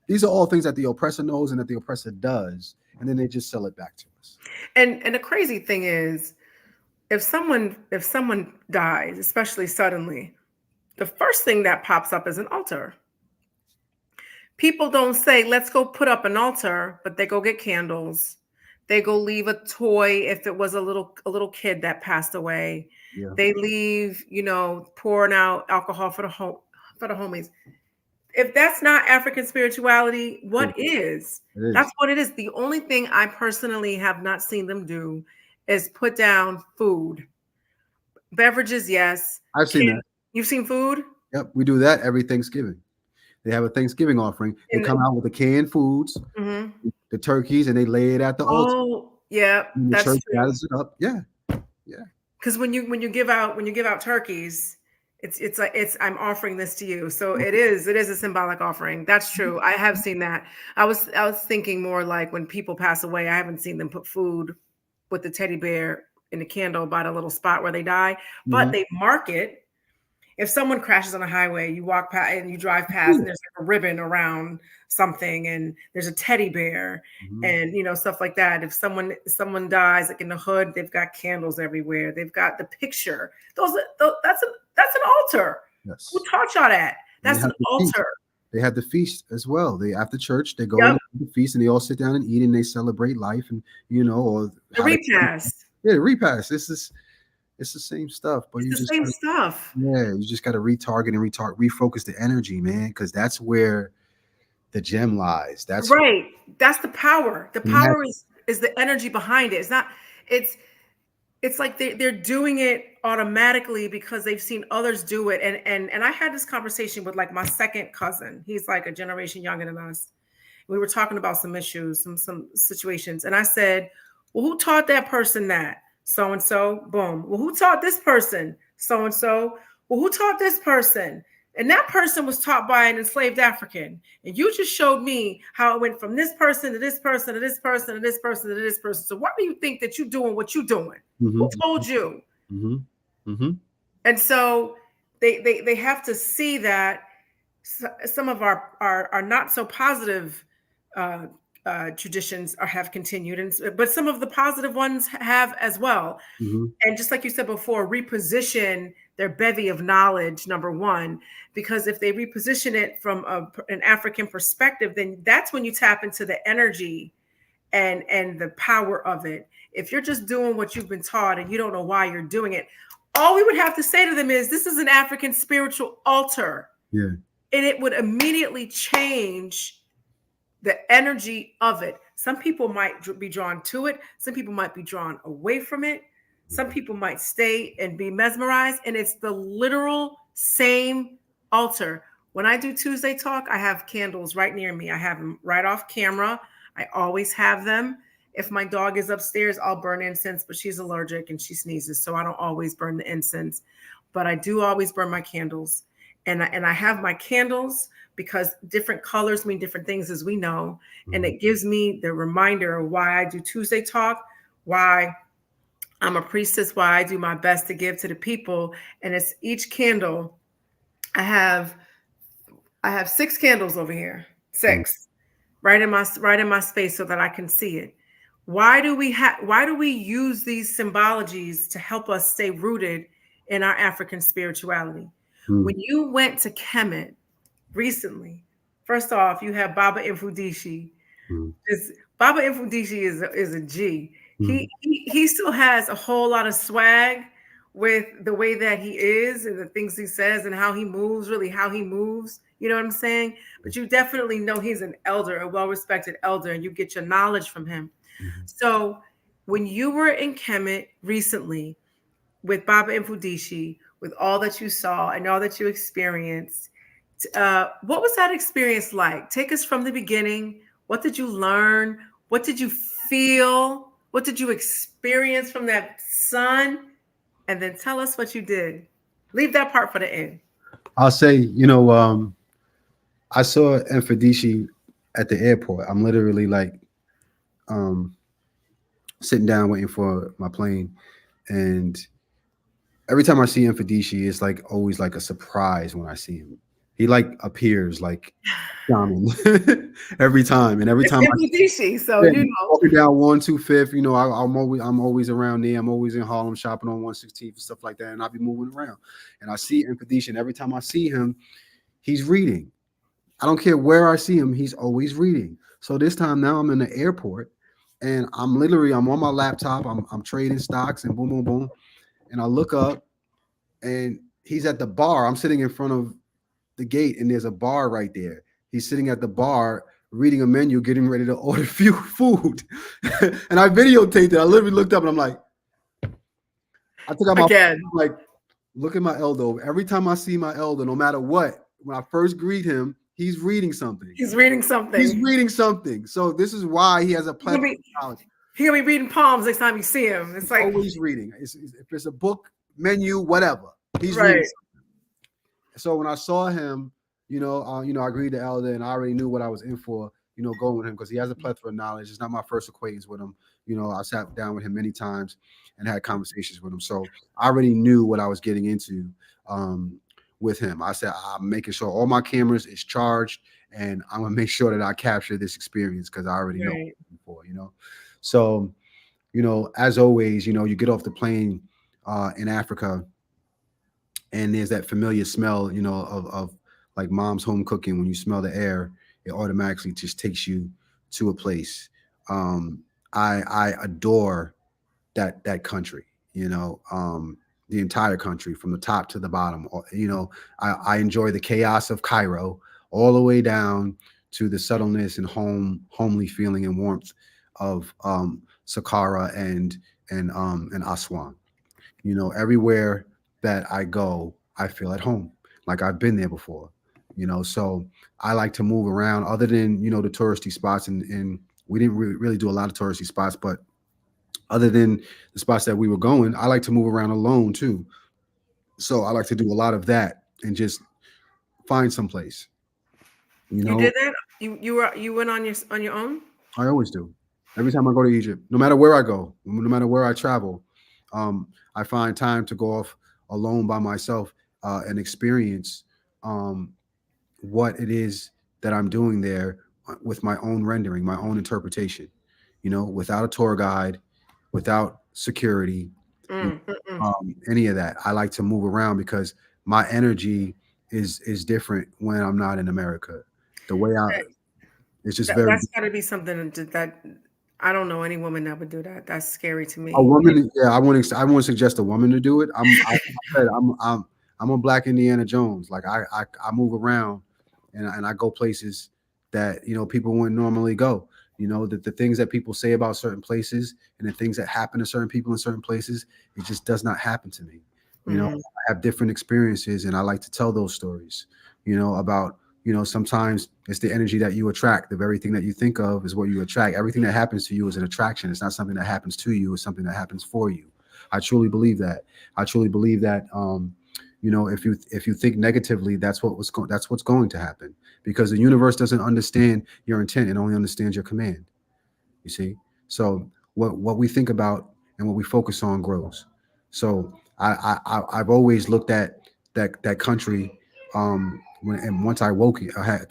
these are all things that the oppressor knows and that the oppressor does, and then they just sell it back to us. And the crazy thing is, if someone dies, especially suddenly, the first thing that pops up is an altar. People don't say, let's go put up an altar, but they go get candles. They go leave a toy if it was a little kid that passed away. Yeah. They leave, pouring out alcohol for the homies. If that's not African spirituality, what is? It is. That's what it is. The only thing I personally have not seen them do is put down food. Beverages, yes. I've seen that. You've seen food? Yep, we do that every Thanksgiving. They have a Thanksgiving offering. They come out with the canned foods, the turkeys, and they lay it at the altar. Oh, yeah, And the that's church true. gathers it up. Yeah, yeah. Because when you give out turkeys, it's like I'm offering this to you. So it is a symbolic offering. That's true. I have seen that. I was thinking more like when people pass away, I haven't seen them put food with the teddy bear in the candle by the little spot where they die, but they mark it. If someone crashes on a highway, you walk past and you drive past, and there's like a ribbon around something, and there's a teddy bear, and stuff like that. If someone dies, like in the hood, they've got candles everywhere. They've got the picture. That's an altar. Yes. Who taught y'all that? That's an altar. They have the feast as well. They, after church, they go into the feast and they all sit down and eat and they celebrate life, and or the repast. The repast. It's the same stuff, but it's the same stuff. Yeah, you just got to retarget and refocus the energy, man, because that's where the gem lies. That's right. That's the power. The power is the energy behind it. It's not. It's like they're doing it automatically because they've seen others do it. And I had this conversation with like my second cousin. He's like a generation younger than us. We were talking about some issues, some situations, and I said, "Well, who taught that person that?" So and so, boom. Well, who taught this person? So and so. Well, who taught this person? And that person was taught by an enslaved African. And you just showed me how it went from this person to this person to this person to this person to this person. So why do you think that you're doing what you're doing? Who told you? And so they have to see that some of our not so positive traditions have continued, but some of the positive ones have as well. And just like you said before, reposition their bevy of knowledge, number one, because if they reposition it from an African perspective, then that's when you tap into the energy and the power of it. If you're just doing what you've been taught and you don't know why you're doing it, all we would have to say to them is, this is an African spiritual altar. Yeah. And it would immediately change the energy of it. Some people might be drawn to it. Some people might be drawn away from it. Some people might stay and be mesmerized. And it's the literal same altar. When I do Tuesday Talk, I have candles right near me. I have them right off camera. I always have them. If my dog is upstairs, I'll burn incense, but she's allergic and she sneezes, so I don't always burn the incense. But I do always burn my candles. And I have my candles because different colors mean different things, as we know. And it gives me the reminder of why I do Tuesday Talk, why I'm a priestess, why I do my best to give to the people. And it's each candle. I have 6 candles over here, 6, right in my space so that I can see it. why do we use these symbologies to help us stay rooted in our African spirituality? Mm, When you went to Kemet recently, first off, you have Baba Mfudishi. mm, Is Baba Mfudishi is a G. mm. He still has a whole lot of swag with the way that he is and the things he says and how he moves, really how he moves. You know what I'm saying? But you definitely know he's an elder, a well-respected elder, and you get your knowledge from him. Mhm. So when you were in Kemet recently with Baba Mfudishi, with all that you saw and all that you experienced, what was that experience like? Take us from the beginning. What did you learn? What did you feel? What did you experience from that sun? And then tell us what you did. Leave that part for the end. I'll say, I saw Enfadishi at the airport. I'm literally like um, sitting down waiting for my plane, and every time I see Enfadishi, it's like always like a surprise when I see him. He like appears like shaman every time, and every It's time I Mfudishi, so yeah, you know. walking down 125th, I'm always around there. I'm always in Harlem shopping on 116th and stuff like that, and I'll be moving around, and I see Enfadishi, and every time I see him, he's reading. I don't care where I see him, he's always reading. So this time now I'm in the airport and I'm on my laptop, I'm trading stocks and boom, boom, boom. And I look up and he's at the bar. I'm sitting in front of the gate and there's a bar right there. He's sitting at the bar reading a menu, getting ready to order few food. And I videotaped it. I literally looked up and I'm like, I took out my phone, Again, I'm like, look at my elder. Every time I see my elder, no matter what, when I first greet him, he's reading something. he's reading He's something. reading something. So this is why he has a He's gonna plethora be of knowledge. he gonna be reading palms next time you see him. It's like Always reading. If it's a book, menu, whatever, he's reading. right. So when I saw him, I agreed to Elder, and I already knew what I was in for. Going with him because he has a plethora of knowledge. It's not my first acquaintance with him. I sat down with him many times and had conversations with him. So I already knew what I was getting into with him. I said I'm making sure all my cameras is charged, and I'm gonna make sure that I capture this experience because I already know what Right. I'm looking for. So as always, you get off the plane in Africa and there's that familiar smell, of like mom's home cooking. When you smell the air, it automatically just takes you to a place. Um, I adore that country, the entire country from the top to the bottom. I enjoy the chaos of Cairo all the way down to the subtleness and homely feeling and warmth of Saqqara and Aswan. Everywhere that I go, I feel at home, like I've been there before. So I like to move around. Other than the touristy spots, and we didn't really do a lot of touristy spots, but other than the spots that we were going, I like to move around alone too. So I like to do a lot of that and just find some place. You You know, did that? You went on your own? I always do. Every time I go to Egypt, no matter where I go, no matter where I travel, I find time to go off alone by myself and experience um, what it is that I'm doing there with my own rendering, my own interpretation. Without a tour guide, without security, you Mm, mm, mm. any of that. I like to move around because my energy is different when I'm not in America. The way I it's just very That's got to be something that I don't know any woman that would do that. That's scary to a me. woman. Yeah, I won't suggest a woman to do it. I'm a black Indiana Jones. Like I move around and I go places that people wouldn't normally go. The things that people say about certain places and the things that happen to certain people in certain places, it just does not happen to me. Mm, I have different experiences and I like to tell those stories. About sometimes it's the energy that you attract. The very thing that you think of is what you attract. Everything that happens to you is an attraction. It's not something that happens to you. It's something that happens for you. I truly believe that. I truly believe that. If you think negatively, that's what's going to happen because the universe doesn't understand your intent; it only understands your command. You see, so what we think about and what we focus on grows. So I've always looked at that country. And once I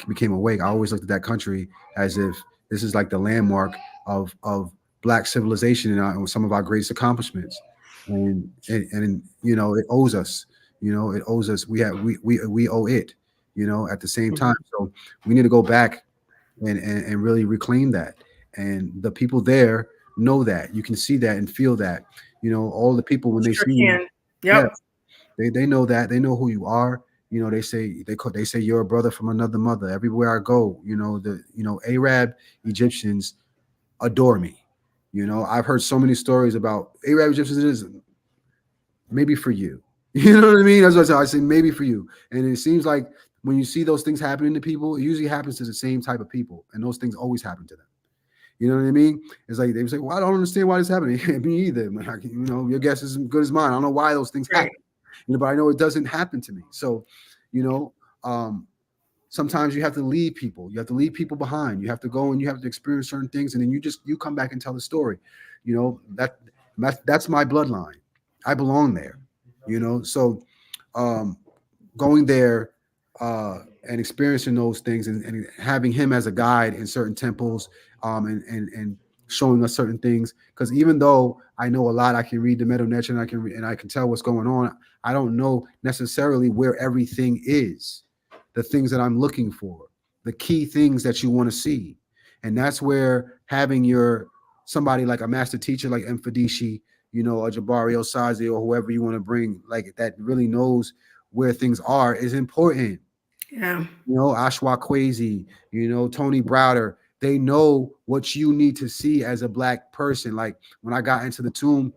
became awake, I always looked at that country as if this is like the landmark of Black civilization and some of our greatest accomplishments. And you know, it owes us. You know, it owes us. We owe it. You know, at the same time. Mhm. So we need to go back and really reclaim that. And the people there know that. You can see that and feel that. You know, all the people when they Sure see you, can. yeah, Yep. they know that. They know who you are. You know, they say you're a brother from another mother. Everywhere I go, you know, Arab Egyptians adore me. You know, I've heard so many stories about Arab Egyptians. Maybe for you. You know what I mean? That's what I say. Maybe for you. And it seems like when you see those things happening to people, it usually happens to the same type of people, and those things always happen to them. You know what I mean? It's like they say, "Well, I don't understand why this happening." Me either. You know, your guess is as good as mine. I don't know why those things Right. happen. You know, but I know it doesn't happen to me. So, you know, sometimes you have to leave people. You have to leave people behind. You have to go and you have to experience certain things, and then you come back and tell the story. You know that's my bloodline. I belong there. You know, so um, going there and experiencing those things and having him as a guide in certain temples and showing us certain things. Because even though I know a lot, I can read the Meadow Nature and I can tell what's going on. I don't know necessarily where everything is, the things that I'm looking for, the key things that you want to see, and that's where having your somebody like a master teacher like Mfadishi, you know, or Jabari Osazi or whoever you want to bring, like that really knows where things are is important. Yeah. You know, Ashwa Kwesi, you know, Tony Browder, they know what you need to see as a black person. Like when I got into the tomb,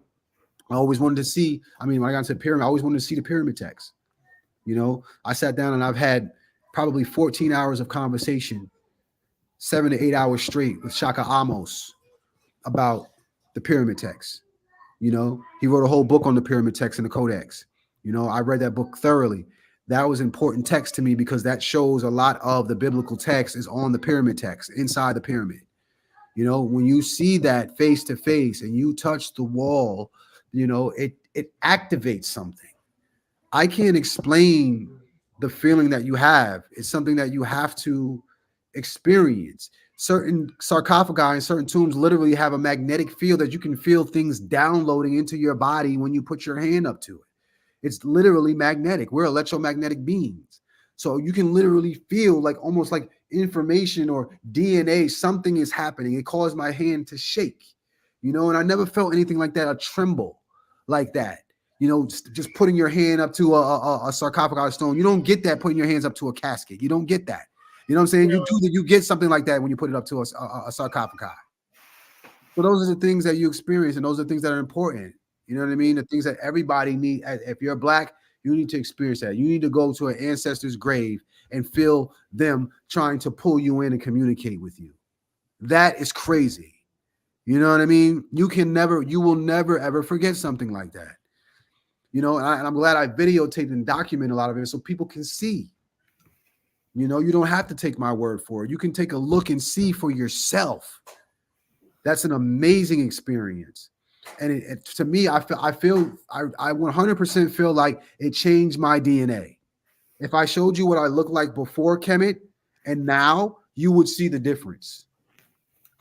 I always wanted to see, when I got into the pyramid, I always wanted to see the pyramid text. You know, I sat down and I've had probably 14 hours of conversation, 7 to 8 hours straight with Shaka Amos about the pyramid text. You know, he wrote a whole book on the pyramid text in the Codex. You know, I read that book thoroughly. That was important text to me because that shows a lot of the biblical text is on the pyramid text inside the pyramid. You know, when you see that face to face and you touch the wall, you know, it activates something. I can't explain the feeling that you have. It's something that you have to experience. Certain sarcophagi and certain tombs literally have a magnetic field that you can feel things downloading into your body when you put your hand up to it. It's literally magnetic. We're electromagnetic beings. So you can literally feel like almost like information or DNA, something is happening. It caused my hand to shake, you know, and I never felt anything like that, a tremble like that. You know, just putting your hand up to a sarcophagus stone. You don't get that putting your hands up to a casket. You don't get that. You know what I'm saying? You do that. You get something like that when you put it up to a sarcophagi. So those are the things that you experience, and those are the things that are important. You know what I mean? The things that everybody need. If you're black, you need to experience that. You need to go to an ancestor's grave and feel them trying to pull you in and communicate with you. That is crazy. You know what I mean? You will never ever forget something like that. You know, and I'm glad I videotaped and document a lot of it so people can see. You know, you don't have to take my word for it. You can take a look and see for yourself. That's an amazing experience. And to me, I 100% feel like it changed my DNA. If I showed you what I looked like before Kemet and now, you would see the difference.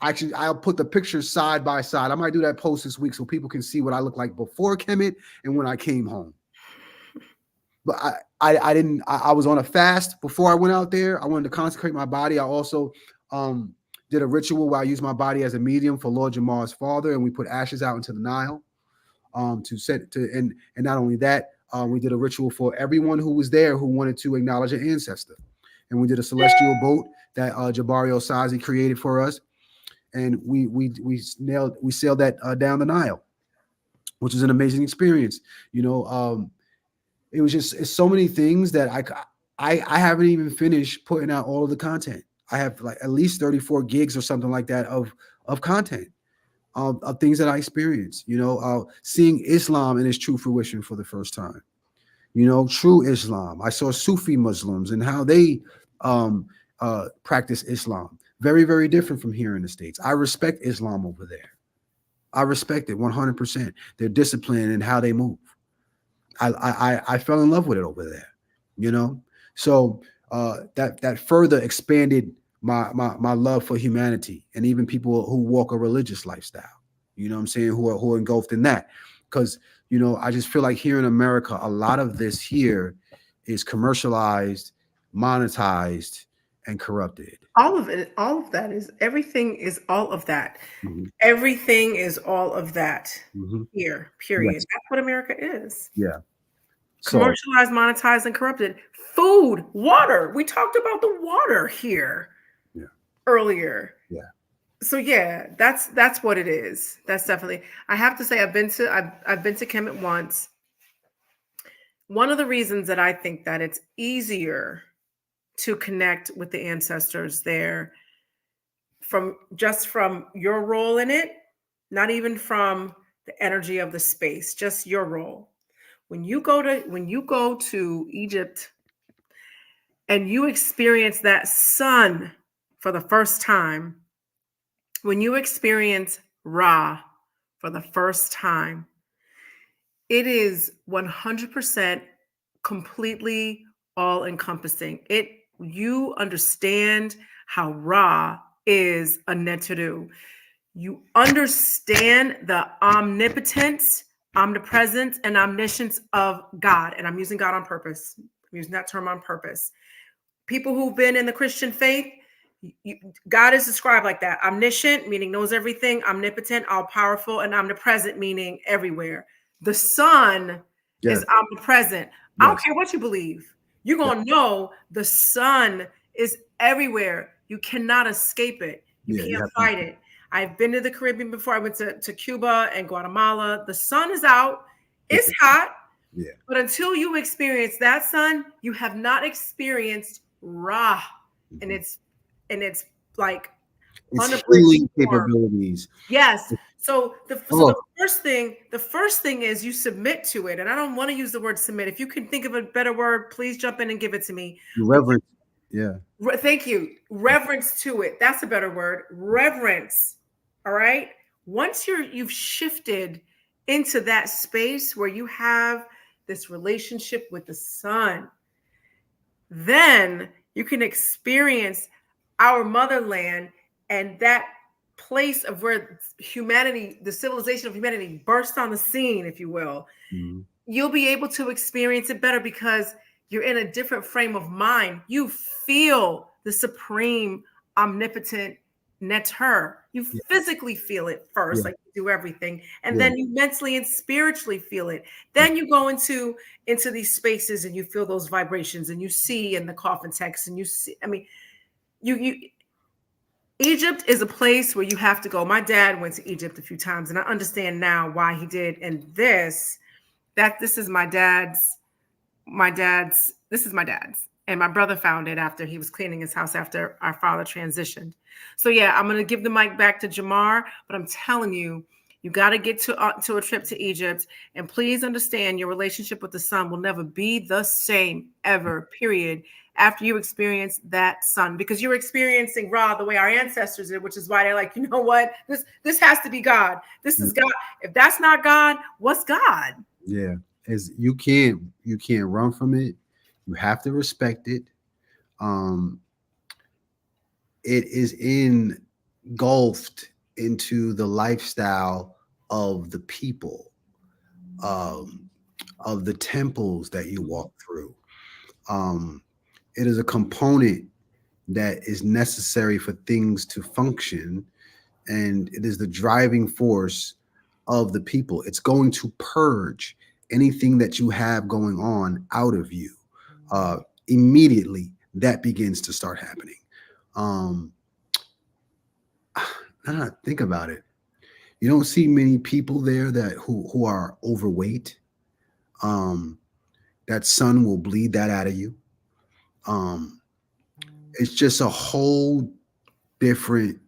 Actually, I'll put the pictures side by side. I might do that post this week so people can see what I look like before Kemet and when I came home. But I didn't. I was on a fast before I went out there. I wanted to consecrate my body. I also did a ritual where I used my body as a medium for Lord Jamar's father, and we put ashes out into the Nile to set to and not only that, we did a ritual for everyone who was there who wanted to acknowledge an ancestor, and we did a celestial boat that Jabari Osazi created for us, and we sailed that down the Nile, which was an amazing experience. You know, it was just it's so many things that I haven't even finished putting out all of the content. I have like at least 34 gigs or something like that of content of things that I experienced. You know, seeing Islam in its true fruition for the first time. You know, true Islam. I saw Sufi Muslims and how they practice Islam. Very, very different from here in the States. I respect Islam over there. I respect it 100%. Their discipline and how they move. I fell in love with it over there, you know. So that further expanded my love for humanity and even people who walk a religious lifestyle. You know what I'm saying? Who are engulfed in that. Because, I just feel like here in America, a lot of this here is commercialized, monetized, and corrupted. All of it, all of that is everything is all of that. Hmm. Everything is all of that Hmm. here, period. Yes. That's what America is. Yeah. So, Commercialized, monetized, and corrupted. Food, water. We talked about the water here yeah. earlier. Yeah. So yeah, that's what it is. That's definitely. I have to say, I've been to Kemet once. One of the reasons that I think that it's easier to connect with the ancestors there from your role in it, not even from the energy of the space, just your role. When you go to Egypt and you experience that sun for the first time, when you experience Ra for the first time, it is 100% completely all encompassing. You understand how Ra is a Neteru. You understand the omnipotence, omnipresence, and omniscience of God. And I'm using God on purpose. I'm using that term on purpose. People who've been in the Christian faith, God is described like that: omniscient, meaning knows everything; omnipotent, all powerful; and omnipresent, meaning everywhere. The Son Yes. is omnipresent. I don't Yes. care what you believe. You're Yeah. going to know the Son is everywhere. You cannot escape it. You Yeah. You can't have to. fight it. I've been to the Caribbean before. I went to Cuba and Guatemala. The sun is out. It's hot. Yeah. But until you experience that sun, you have not experienced Ra. And Mhm. it's like It's unabridged healing form. capabilities. Yes. So Oh, the first thing is you submit to it. And I don't want to use the word submit. If you can think of a better word, please jump in and give it to me. But reverence. Yeah. thank you. Reverence to it. That's a better word. Reverence. All right. Once you've shifted into that space where you have this relationship with the sun, then you can experience our motherland and that place of where humanity, the civilization of humanity, burst on the scene, if you will. Mhm. You'll be able to experience it better because you're in a different frame of mind. You feel the supreme, omnipotent Neter. You Yeah. physically feel it first, Yeah. like you do everything, and Yeah. then you mentally and spiritually feel it. Yeah. Then you go into these spaces and you feel those vibrations, and you see in the coffin text, and you see. I mean, you Egypt is a place where you have to go. My dad went to Egypt a few times, and I understand now why he did. And this is my dad's and my brother found it after he was cleaning his house after our father transitioned. So yeah, I'm going to give the mic back to Jamar, but I'm telling you, you got to get to a trip to Egypt, and please understand your relationship with the sun will never be the same ever, period, after you experience that sun, because you're experiencing Ra the way our ancestors did, which is why they're like, you know what, this has to be God. This is God. If that's not God, what's God? Yeah. Is you can't run from it. You have to respect it. Um, it is engulfed into the lifestyle of the people, um, of the temples that you walk through. Um, it is a component that is necessary for things to function, and it is the driving force of the people. It's going to purge anything that you have going on out of you. Uh, Immediately, that begins to start happening. Um, think about it. You don't see many people there that who are overweight. Um, that sun will bleed that out of you. Um, it's just a whole different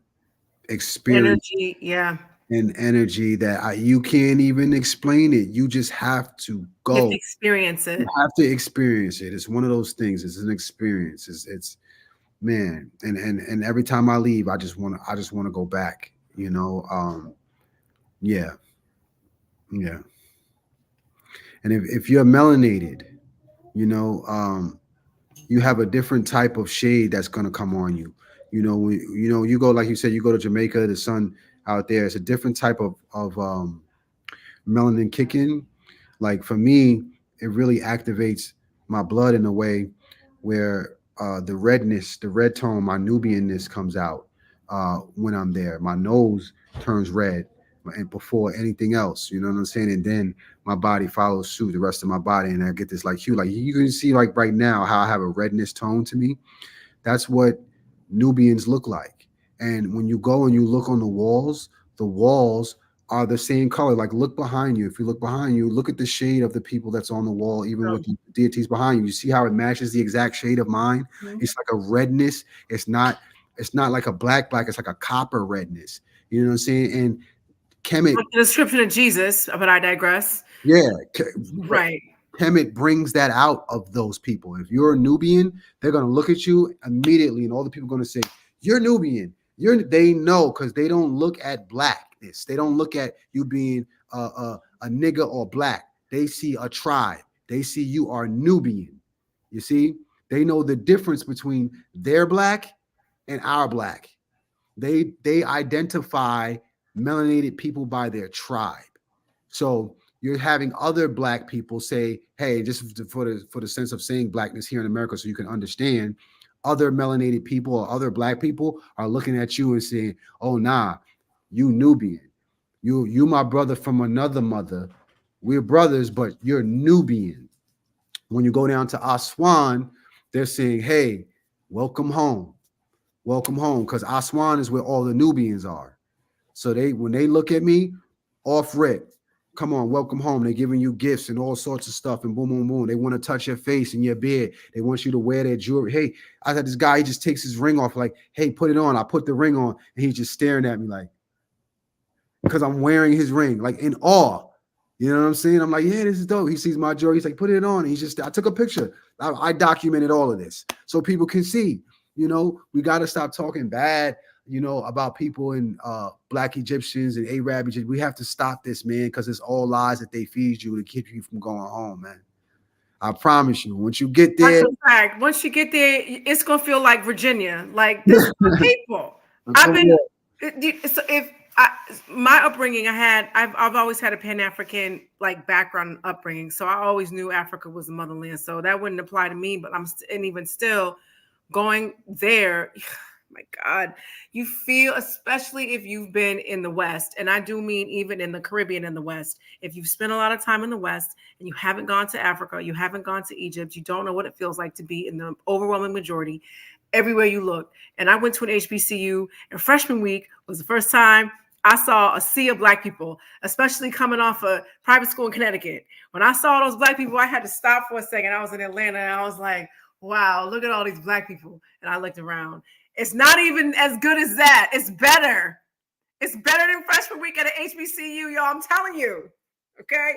experience Energy, yeah. and energy that you can't even explain it. You just have to You have to go. experience You it. have to experience it. It's one of those things. It's an experience. It's man. And every time I leave, I just want to go back. Yeah, yeah. And if you're melanated, you know, you have a different type of shade that's gonna come on you. You know, you go like you said, you go to Jamaica, the sun. out there. It's a different type of melanin kicking. Like for me, it really activates my blood in a way where the redness, the red tone, my Nubianness comes out when I'm there. My nose turns red and before anything else, you know what I'm saying? And then my body follows suit, the rest of my body, and I get this like hue. Like you can see, like right now, how I have a redness tone to me. That's what Nubians look like. And when you go and you look on the walls are the same color. Like look behind you. If you look behind you, look at the shade of the people that's on the wall, even with the deities behind you. You see how it matches the exact shade of mine? Mhm. It's like a redness. It's not like a black, it's like a copper redness. You know what I'm saying? And Kemet, Like the description of Jesus, but I digress. yeah, but Right. Kemet brings that out of those people. If you're a Nubian, they're gonna look at you immediately, and all the people are gonna say, "You're Nubian." They know because they don't look at blackness. They don't look at you being a nigga or black. They see a tribe. They see you are Nubian. You see, they know the difference between their black and our black. They identify melanated people by their tribe. So you're having other black people say, "Hey," just for the sense of saying blackness here in America, so you can understand. Other melanated people or other black people are looking at you and saying, "Oh, nah, you Nubian. You my brother from another mother. We're brothers, but you're Nubian." When you go down to Aswan, they're saying, "Hey, welcome home, welcome home," because Aswan is where all the Nubians are. So when they look at me, off rip, come on, welcome home. They're giving you gifts and all sorts of stuff, and boom, boom, boom. They want to touch your face and your beard. They want you to wear their jewelry. Hey, I had this guy, he just takes his ring off, like, "Hey, put it on." I put the ring on, and he's just staring at me like, because I'm wearing his ring, like in awe. You know what I'm saying? I'm like, "Yeah, this is dope." He sees my jewelry. He's like, "Put it on." I took a picture. I documented all of this so people can see. We got to stop talking bad, about people in Black Egyptians and Arab Egyptians. We have to stop this, man, because it's all lies that they feed you to keep you from going home, man. I promise you, once you get That's there, a fact. Once you get there, it's gonna feel like Virginia. Like this is my people. I've come been. on. So if I, my upbringing, I've always had a Pan African like background upbringing, so I always knew Africa was the motherland. So that wouldn't apply to me. But and even still, going there, my God, you feel, especially if you've been in the West, and I do mean even in the Caribbean in the West, if you've spent a lot of time in the West and you haven't gone to Africa, you haven't gone to Egypt, you don't know what it feels like to be in the overwhelming majority everywhere you look. And I went to an HBCU, and freshman week was the first time I saw a sea of Black people, especially coming off a private school in Connecticut. When I saw those Black people, I had to stop for a second. I was in Atlanta, and I was like, wow, look at all these Black people. And I looked around. It's not even as good as that. It's better. It's better than freshman week at an HBCU, y'all. I'm telling you. Okay.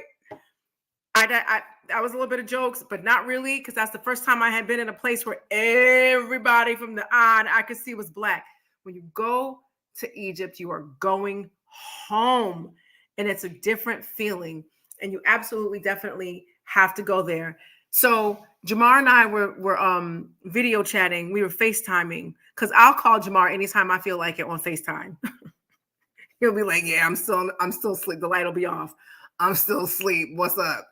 I was a little bit of jokes, but not really, because that's the first time I had been in a place where everybody from the on I could see was Black. When you go to Egypt, you are going home, and it's a different feeling, and you absolutely, definitely have to go there. So Jamar and I were video chatting. We were FaceTiming because I'll call Jamar anytime I feel like it on FaceTime. He'll be like, "Yeah, I'm still asleep. The light will be off. I'm still asleep. What's up?"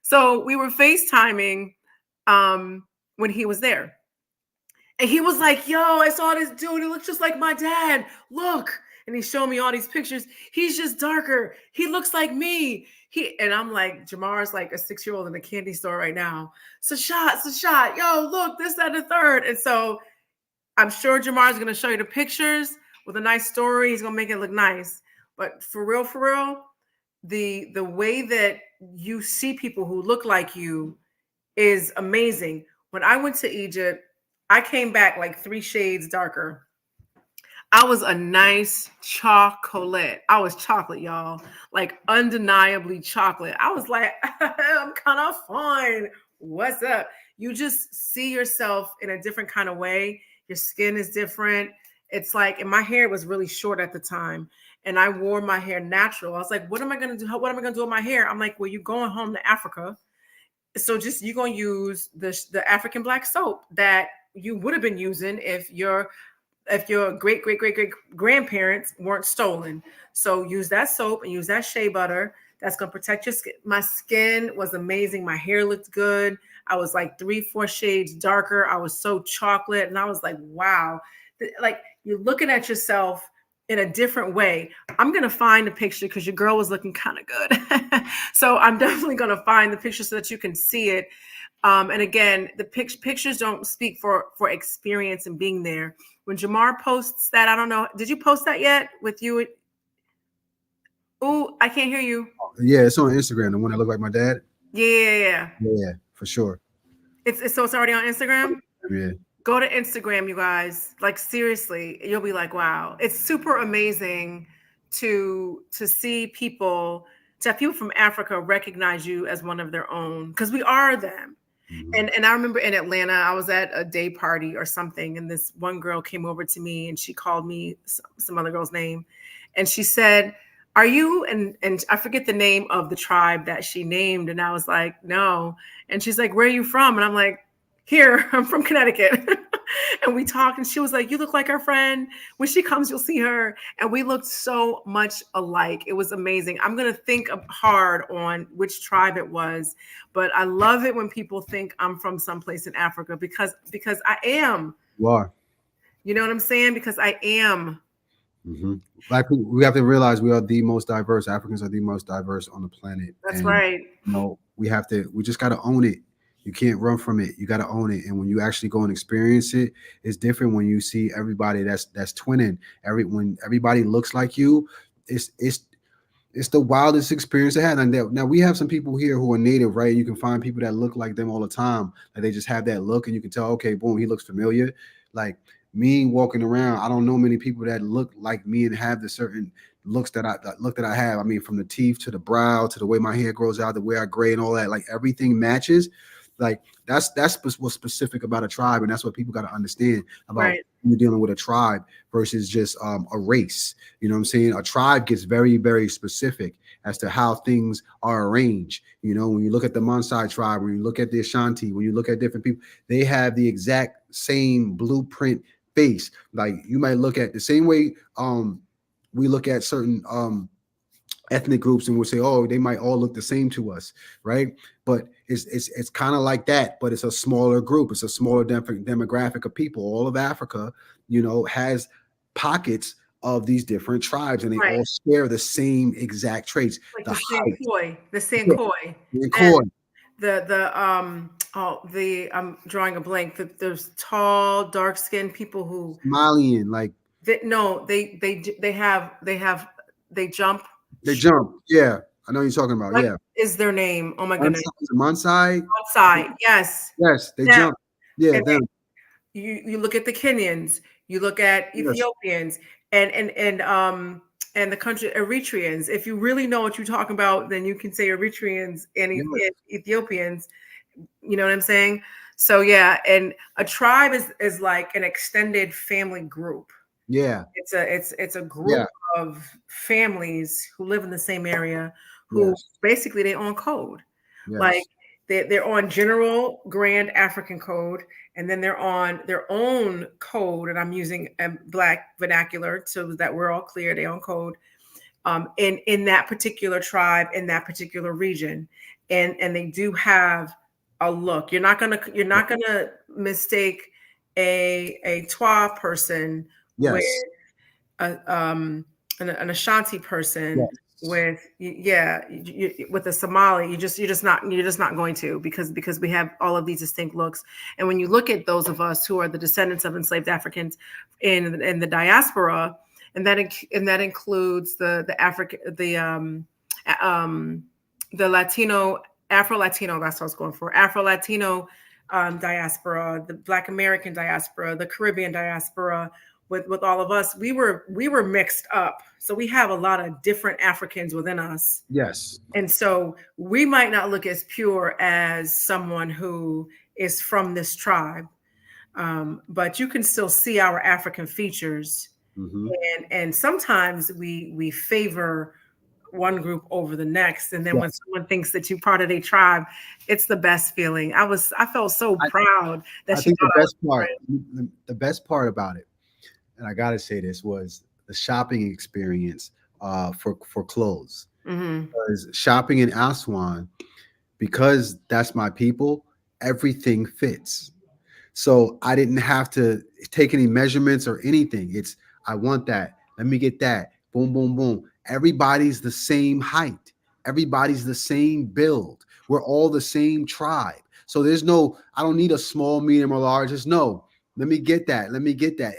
So we were FaceTiming when he was there. And he was like, "Yo, I saw this dude. He looks just like my dad. Look." And he showed me all these pictures. He's just darker. He looks like me. And I'm like, Jamar's like a 6-year-old in a candy store right now. Sashat, yo, look, this, that, and the third. And so I'm sure Jamar's gonna show you the pictures with a nice story. He's gonna make it look nice. But for real, the way that you see people who look like you is amazing. When I went to Egypt, I came back like 3 shades darker. I was a nice chocolate. I was chocolate, y'all. Like undeniably chocolate. I was like, I'm kind of fine. What's up? You just see yourself in a different kind of way. Your skin is different. It's like, and my hair was really short at the time. And I wore my hair natural. I was like, what am I going to do? What am I going to do with my hair? I'm like, well, you're going home to Africa. So just you're going to use the African black soap that you would have been using if your if your great great great great grandparents weren't stolen. So use that soap and use that shea butter. That's going to protect your skin. My skin was amazing. My hair looked good. I was like 3-4 shades darker. I was so chocolate, and I was like, wow. Like, you're looking at yourself in a different way. I'm going to find a picture because your girl was looking kind of good. So I'm definitely going to find the picture so that you can see it. And again, the pictures don't speak for experience and being there. When Jamar posts that, I don't know, did you post that yet with you? Oh, I can't hear you. Yeah, it's on Instagram. The one that looked like my dad. Yeah. Yeah, for sure. So it's already on Instagram. Yeah. Go to Instagram, you guys. Like, seriously, you'll be like, wow. It's super amazing to see people, to have people from Africa recognize you as one of their own, because we are them. And I remember in Atlanta, I was at a day party or something, and this one girl came over to me and she called me some other girl's name, and she said, "Are you?" And I forget the name of the tribe that she named, and I was like, "No." And she's like, "Where are you from?" And I'm like, "Here, I'm from Connecticut." And we talked, and she was like, "You look like our friend. When she comes, you'll see her." And we looked so much alike. It was amazing. I'm going to think hard on which tribe it was, but I love it when people think I'm from someplace in Africa, because I am. You are. You know what I'm saying? Because I am. Black people, we have to realize we are the most diverse. Africans are the most diverse on the planet. That's and, right. You know, we just got to own it. You can't run from it. You got to own it. And when you actually go and experience it, it's different when you see everybody that's twinning. When everybody looks like you, it's the wildest experience I had. And now we have some people here who are native, right? You can find people that look like them all the time. Like, they just have that look, and you can tell, okay, boom, he looks familiar. Like me walking around, I don't know many people that look like me and have the certain looks that I have. I mean, from the teeth to the brow to the way my hair grows out, the way I gray and all that, like everything matches. Like that's what's specific about a tribe, and that's what people got to understand about Right. when you're dealing with a tribe versus just a race. You know what I'm saying? A tribe gets very, very specific as to how things are arranged. You know, when you look at the Maasai tribe, when you look at the Ashanti, when you look at different people, they have the exact same blueprint face. Like, you might look at the same way we look at certain ethnic groups, and we'll say, oh, they might all look the same to us, right? But it's kind of like that, but it's a smaller group. It's a smaller demographic of people. All of Africa, you know, has pockets of these different tribes, and they all share the same exact traits. Like The the height, Sankoi. I'm drawing a blank. There's tall, dark-skinned people who Somalian, like they jump. they jump. Yeah, I know what you're talking about. What yeah, is their name? Oh my goodness. Maasai. Maasai. Yes. Yes, they Now, jump. Yeah, and them. you look at the Kenyans, you look at Yes. Ethiopians, and the country Eritreans. If you really know what you're talking about, then you can say Eritreans and Ethiopians. You know what I'm saying? So yeah, and a tribe is like an extended family group. Yeah. It's a group of families who live in the same area, who basically they own code. Like they're on general grand African code, and then they're on their own code. And I'm using a Black vernacular so that we're all clear. They own code in that particular tribe, in that particular region, and they do have a look. You're not gonna mistake a Twa person with an Ashanti person with with a Somali. You're just not going to, because we have all of these distinct looks. And when you look at those of us who are the descendants of enslaved Africans in the diaspora, and that includes the Latino, Afro-Latino, that's what I was going for, Afro-Latino diaspora, the Black American diaspora, the Caribbean diaspora. With all of us, we were mixed up. So we have a lot of different Africans within us. Yes. And so we might not look as pure as someone who is from this tribe, but you can still see our African features. And sometimes we favor one group over the next, and then when someone thinks that you're part of a tribe, it's the best feeling. I felt so proud that I think the best part about it, and I gotta say this, was the shopping experience for clothes. Mm-hmm. Because shopping in Aswan, because that's my people, everything fits. So I didn't have to take any measurements or anything. It's, I want that. Let me get that. Boom, boom, boom. Everybody's the same height. Everybody's the same build. We're all the same tribe. So there's no, I don't need a small, medium, or large. Just no. Let me get that. Let me get that.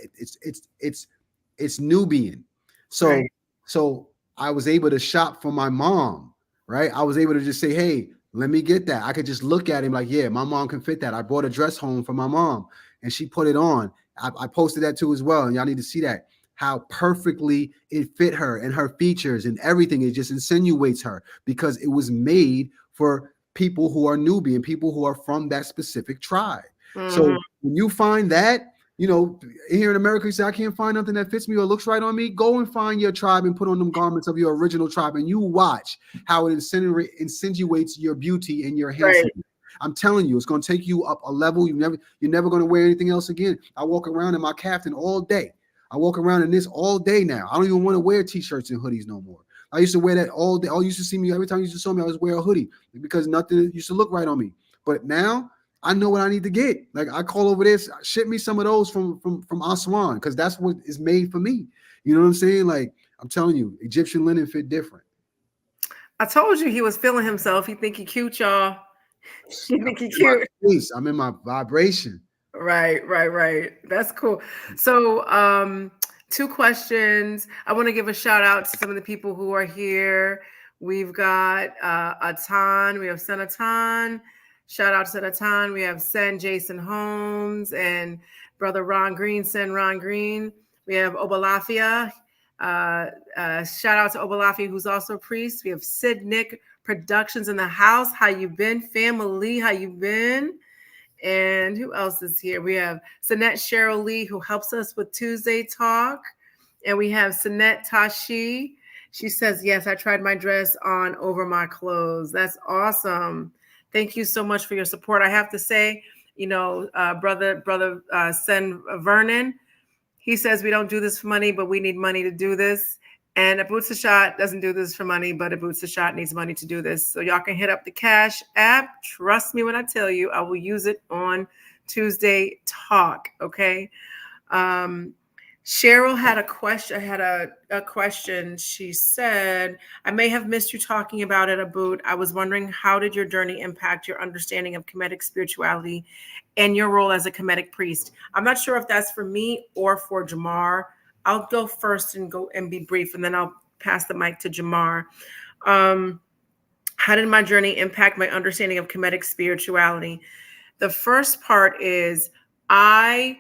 It's Nubian. So Right. so I was able to shop for my mom, right? I was able to just say, hey, let me get that. I could just look at him like, yeah, my mom can fit that. I brought a dress home for my mom and she put it on. I posted that too as well. And y'all need to see that, how perfectly it fit her and her features and everything. It just insinuates her because it was made for people who are Nubian, people who are from that specific tribe. Mm-hmm. So when you find that, you know, here in America, you say, I can't find nothing that fits me or looks right on me. Go and find your tribe and put on them garments of your original tribe, and you watch how it insinuates your beauty and your Right. handsomeness. I'm telling you, it's going to take you up a level. You're never going to wear anything else again. I walk around in my caftan all day. I walk around in this all day now. I don't even want to wear t-shirts and hoodies no more. I used to wear that all day. All you used to see me every time you used to show me, I was wear a hoodie because nothing used to look right on me. But now I know what I need to get. Like I call over this, ship me some of those from Aswan because that's what is made for me. You know what I'm saying? Like I'm telling you, Egyptian linen fit different. I told you he was feeling himself. He think he cute, y'all. He I'm think he in my cute. space. I'm in my vibration. Right, right, right. That's cool. So, two questions. I want to give a shout out to some of the people who are here. We've got Atan. We have Senatan. Shout out to Senatan. We have Sen Jason Holmes and brother Ron Green. Sen Ron Green. We have Obalafia. Shout out to Obalafia, who's also a priest. We have Sid Nick Productions in the house. How you been, family? How you been? And who else is here? We have Sanette Cheryl Lee, who helps us with Tuesday Talk. And we have Sanette Tashi. She says, yes, I tried my dress on over my clothes. That's awesome. Thank you so much for your support. I have to say, you know, brother Sen Vernon, he says we don't do this for money, but we need money to do this. And Abu Shot doesn't do this for money, but Abu Shot needs money to do this. So y'all can hit up the Cash app. Trust me when I tell you, I will use it on Tuesday Talk. Okay. Cheryl had a question. A question. She said, "I may have missed you talking about it, Abu. I was wondering, how did your journey impact your understanding of Kemetic spirituality and your role as a Kemetic priest?" I'm not sure if that's for me or for Jamar. I'll go first and be brief, and then I'll pass the mic to Jamar. How did my journey impact my understanding of Kemetic spirituality? The first part is I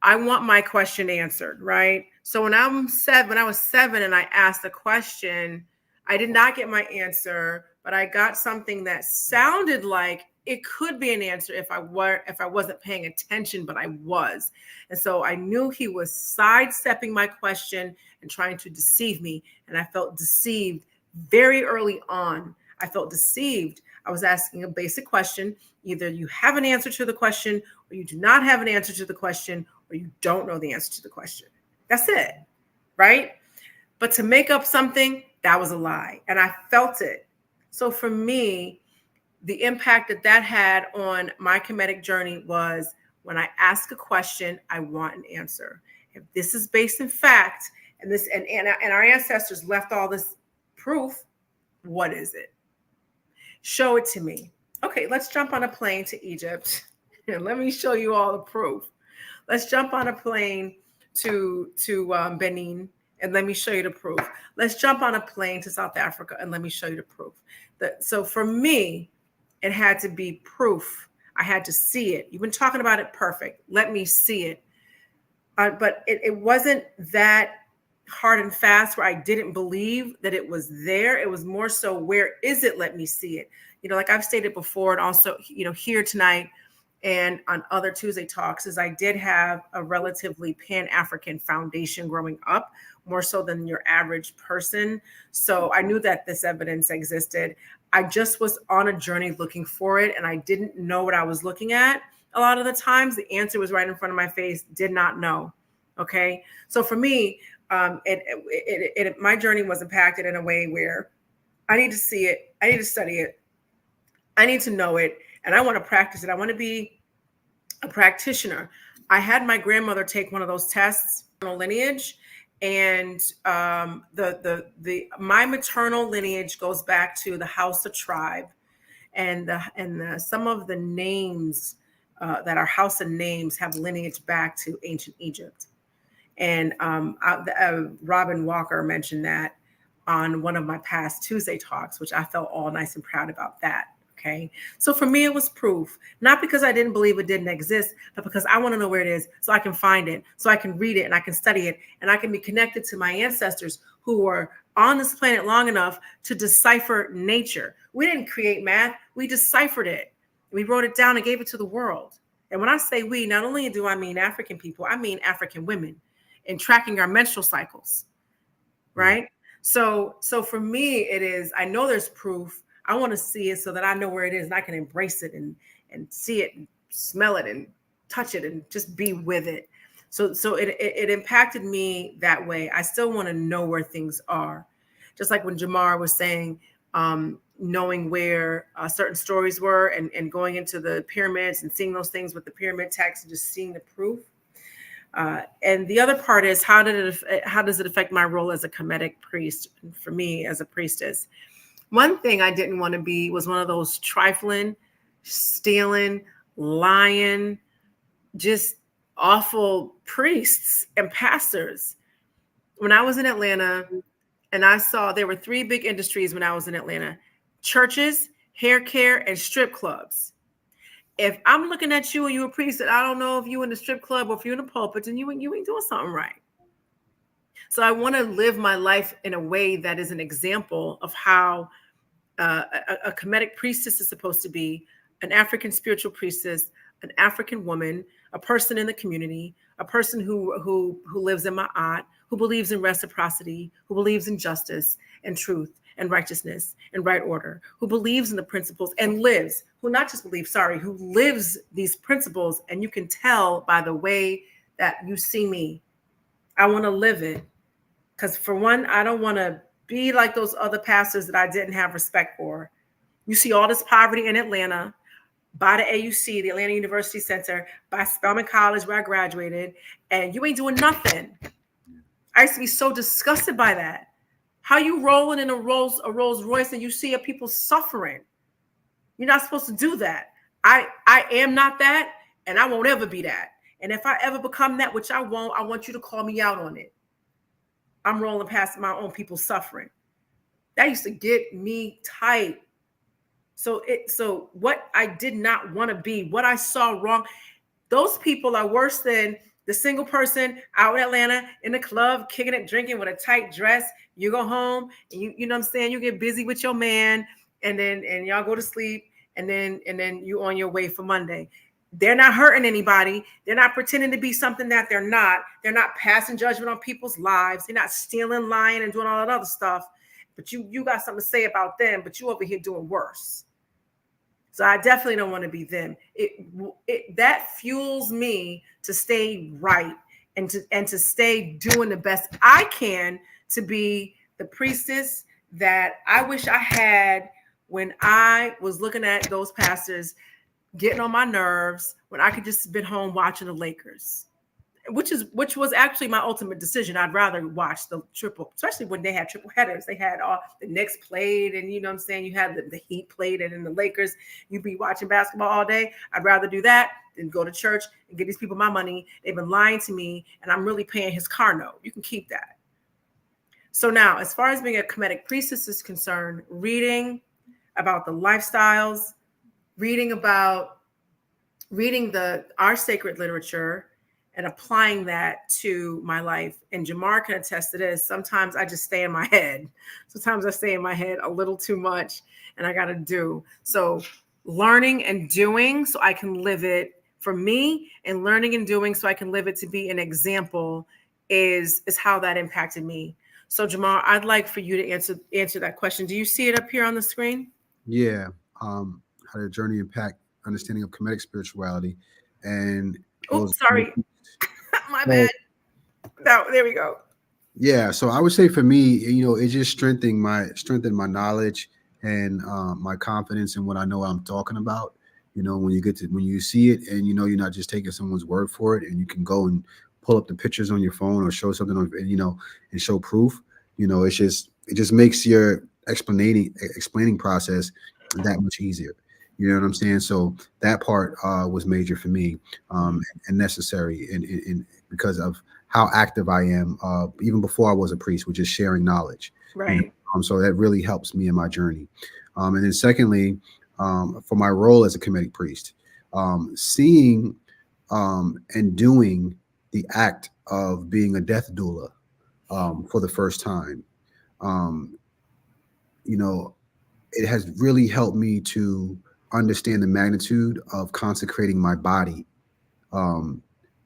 want my question answered, right? So when I was seven and I asked a question, I did not get my answer, but I got something that sounded like it could be an answer if I wasn't paying attention, but I was. And so I knew he was sidestepping my question and trying to deceive me. And I felt deceived very early on. I felt deceived. I was asking a basic question. Either you have an answer to the question or you do not have an answer to the question, or you don't know the answer to the question. That's it, right? But to make up something, that was a lie. And I felt it. So for me, the impact that had on my Kemetic journey was when I ask a question, I want an answer. If this is based in fact, and our ancestors left all this proof, what is it? Show it to me. Okay, let's jump on a plane to Egypt and let me show you all the proof. Let's jump on a plane to Benin and let me show you the proof. Let's jump on a plane to South Africa and let me show you the proof. So for me, it had to be proof. I had to see it. You've been talking about it perfect. Let me see it. But it wasn't that hard and fast where I didn't believe that it was there. It was more so, where is it? Let me see it. You know, like I've stated before, and also, you know, here tonight and on other Tuesday talks, is I did have a relatively Pan-African foundation growing up, more so than your average person. So I knew that this evidence existed. I just was on a journey looking for it, and I didn't know what I was looking at. A lot of the times the answer was right in front of my face, did not know. Okay. So for me, my journey was impacted in a way where I need to see it. I need to study it. I need to know it. And I want to practice it. I want to be a practitioner. I had my grandmother take one of those tests, lineage, and the my maternal lineage goes back to the House of Tribe, and some of the names that are House of Names have lineage back to ancient Egypt. And Robin Walker mentioned that on one of my past Tuesday talks, which I felt all nice and proud about that. Okay. So for me, it was proof, not because I didn't believe it didn't exist, but because I want to know where it is so I can find it, so I can read it and I can study it and I can be connected to my ancestors who were on this planet long enough to decipher nature. We didn't create math, we deciphered it. We wrote it down and gave it to the world. And when I say we, not only do I mean African people, I mean African women in tracking our menstrual cycles, right? So for me, it is, I know there's proof. I want to see it so that I know where it is and I can embrace it and see it and smell it and touch it and just be with it. So it impacted me that way. I still want to know where things are. Just like when Jamar was saying, knowing where certain stories were and going into the pyramids and seeing those things with the pyramid text and just seeing the proof. And the other part is how does it affect my role as a Kemetic priest? For me as a priestess, one thing I didn't want to be was one of those trifling, stealing, lying, just awful priests and pastors. When I was in Atlanta, and I saw there were three big industries when I was in Atlanta: churches, hair care, and strip clubs. If I'm looking at you and you're a priest, and I don't know if you in the strip club or if you're in the pulpit, then you ain't doing something right. So I want to live my life in a way that is an example of how a Kemetic priestess is supposed to be, an African spiritual priestess, an African woman, a person in the community, a person who lives in Ma'at, who believes in reciprocity, who believes in justice and truth and righteousness and right order, who believes in the principles and lives, who not just believes, who lives these principles. And you can tell by the way that you see me. I want to live it. Because for one, I don't want to be like those other pastors that I didn't have respect for. You see all this poverty in Atlanta, by the AUC, the Atlanta University Center, by Spelman College where I graduated, and you ain't doing nothing. I used to be so disgusted by that. How you rolling in a Rolls Royce and you see people suffering? You're not supposed to do that. I am not that, and I won't ever be that. And if I ever become that, which I won't, I want you to call me out on it. I'm rolling past my own people suffering. That used to get me tight. So what I did not want to be, what I saw wrong, those people are worse than the single person out in Atlanta in the club, kicking it, drinking with a tight dress. You go home and you know what I'm saying? You get busy with your man and y'all go to sleep and then you on your way for Monday. They're not hurting anybody. They're not pretending to be something that they're not. They're not passing judgment on people's lives. They're not stealing, lying, and doing all that other stuff. But you got something to say about them, but you over here doing worse. So I definitely don't want to be them. That fuels me to stay right and to stay doing the best I can to be the priestess that I wish I had when I was looking at those pastors getting on my nerves, when I could just been home watching the Lakers, which was actually my ultimate decision. I'd rather watch the triple, especially when they had triple headers. They had all the Knicks played, and you know what I'm saying, you had the Heat played, and then the Lakers. You'd be watching basketball all day. I'd rather do that than go to church and get these people my money. They've been lying to me, and I'm really paying his car note. You can keep that. So now, as far as being a Kemetic priestess is concerned, reading about the lifestyles, reading our sacred literature and applying that to my life. And Jamar can attest to this. Sometimes I just stay in my head. Sometimes I stay in my head a little too much and I got to do. So learning and doing so I can live it for me, and learning and doing so I can live it to be an example is how that impacted me. So Jamar, I'd like for you to answer that question. Do you see it up here on the screen? Yeah. How did the journey impact understanding of Kemetic spirituality? And Oops, sorry. My bad. Now, there we go. Yeah, so I would say for me, it just strengthened my knowledge and my confidence in what I know I'm talking about. When you see it, and you're not just taking someone's word for it, and you can go and pull up the pictures on your phone or show something on, and show proof. It just makes your explaining process that much easier. You know what I'm saying? So that part was major for me, and necessary, and because of how active I am, even before I was a priest, which is sharing knowledge. Right. So that really helps me in my journey. And then secondly, for my role as a Kemetic priest, seeing and doing the act of being a death doula for the first time, um, you know, it has really helped me to understand the magnitude of consecrating my body, um,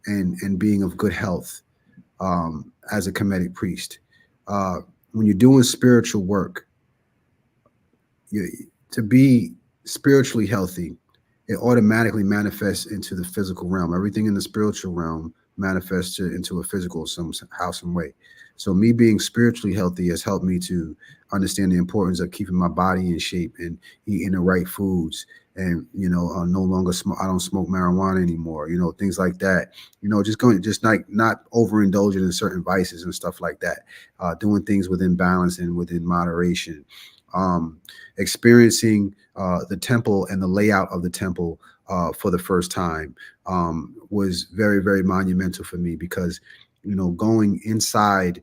and being of good health, as a Kemetic priest. Uh, when you're doing spiritual work, you, to be spiritually healthy, it automatically manifests into the physical realm. Everything in the spiritual realm manifests into a physical somehow, some way. So me being spiritually healthy has helped me to understand the importance of keeping my body in shape and eating the right foods. And no longer smoke. I don't smoke marijuana anymore. Things like that. Just like not overindulging in certain vices and stuff like that. Doing things within balance and within moderation. Um, Experiencing the temple and the layout of the temple for the first time was very, very monumental for me, because going inside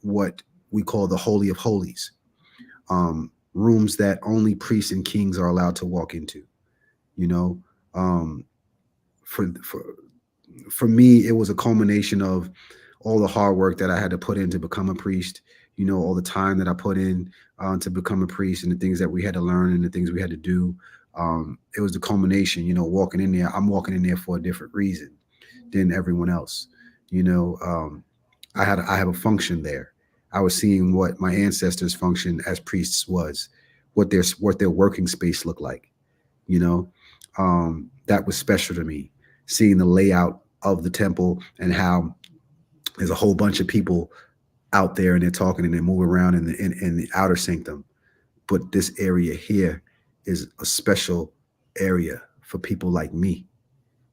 what we call the Holy of Holies, rooms that only priests and kings are allowed to walk into. You know, um, for for for me, it was a culmination of all the hard work that I had to put in to become a priest. All the time that I put in to become a priest, and the things that we had to learn and the things we had to do. It was the culmination. Walking in there, I'm walking in there for a different reason than everyone else. You know, I have a function there. I was seeing what my ancestors' function as priests was, what their working space looked like. You know, that was special to me. Seeing the layout of the temple and how there's a whole bunch of people out there, and they're talking and they move around in the outer sanctum, but this area here is a special area for people like me.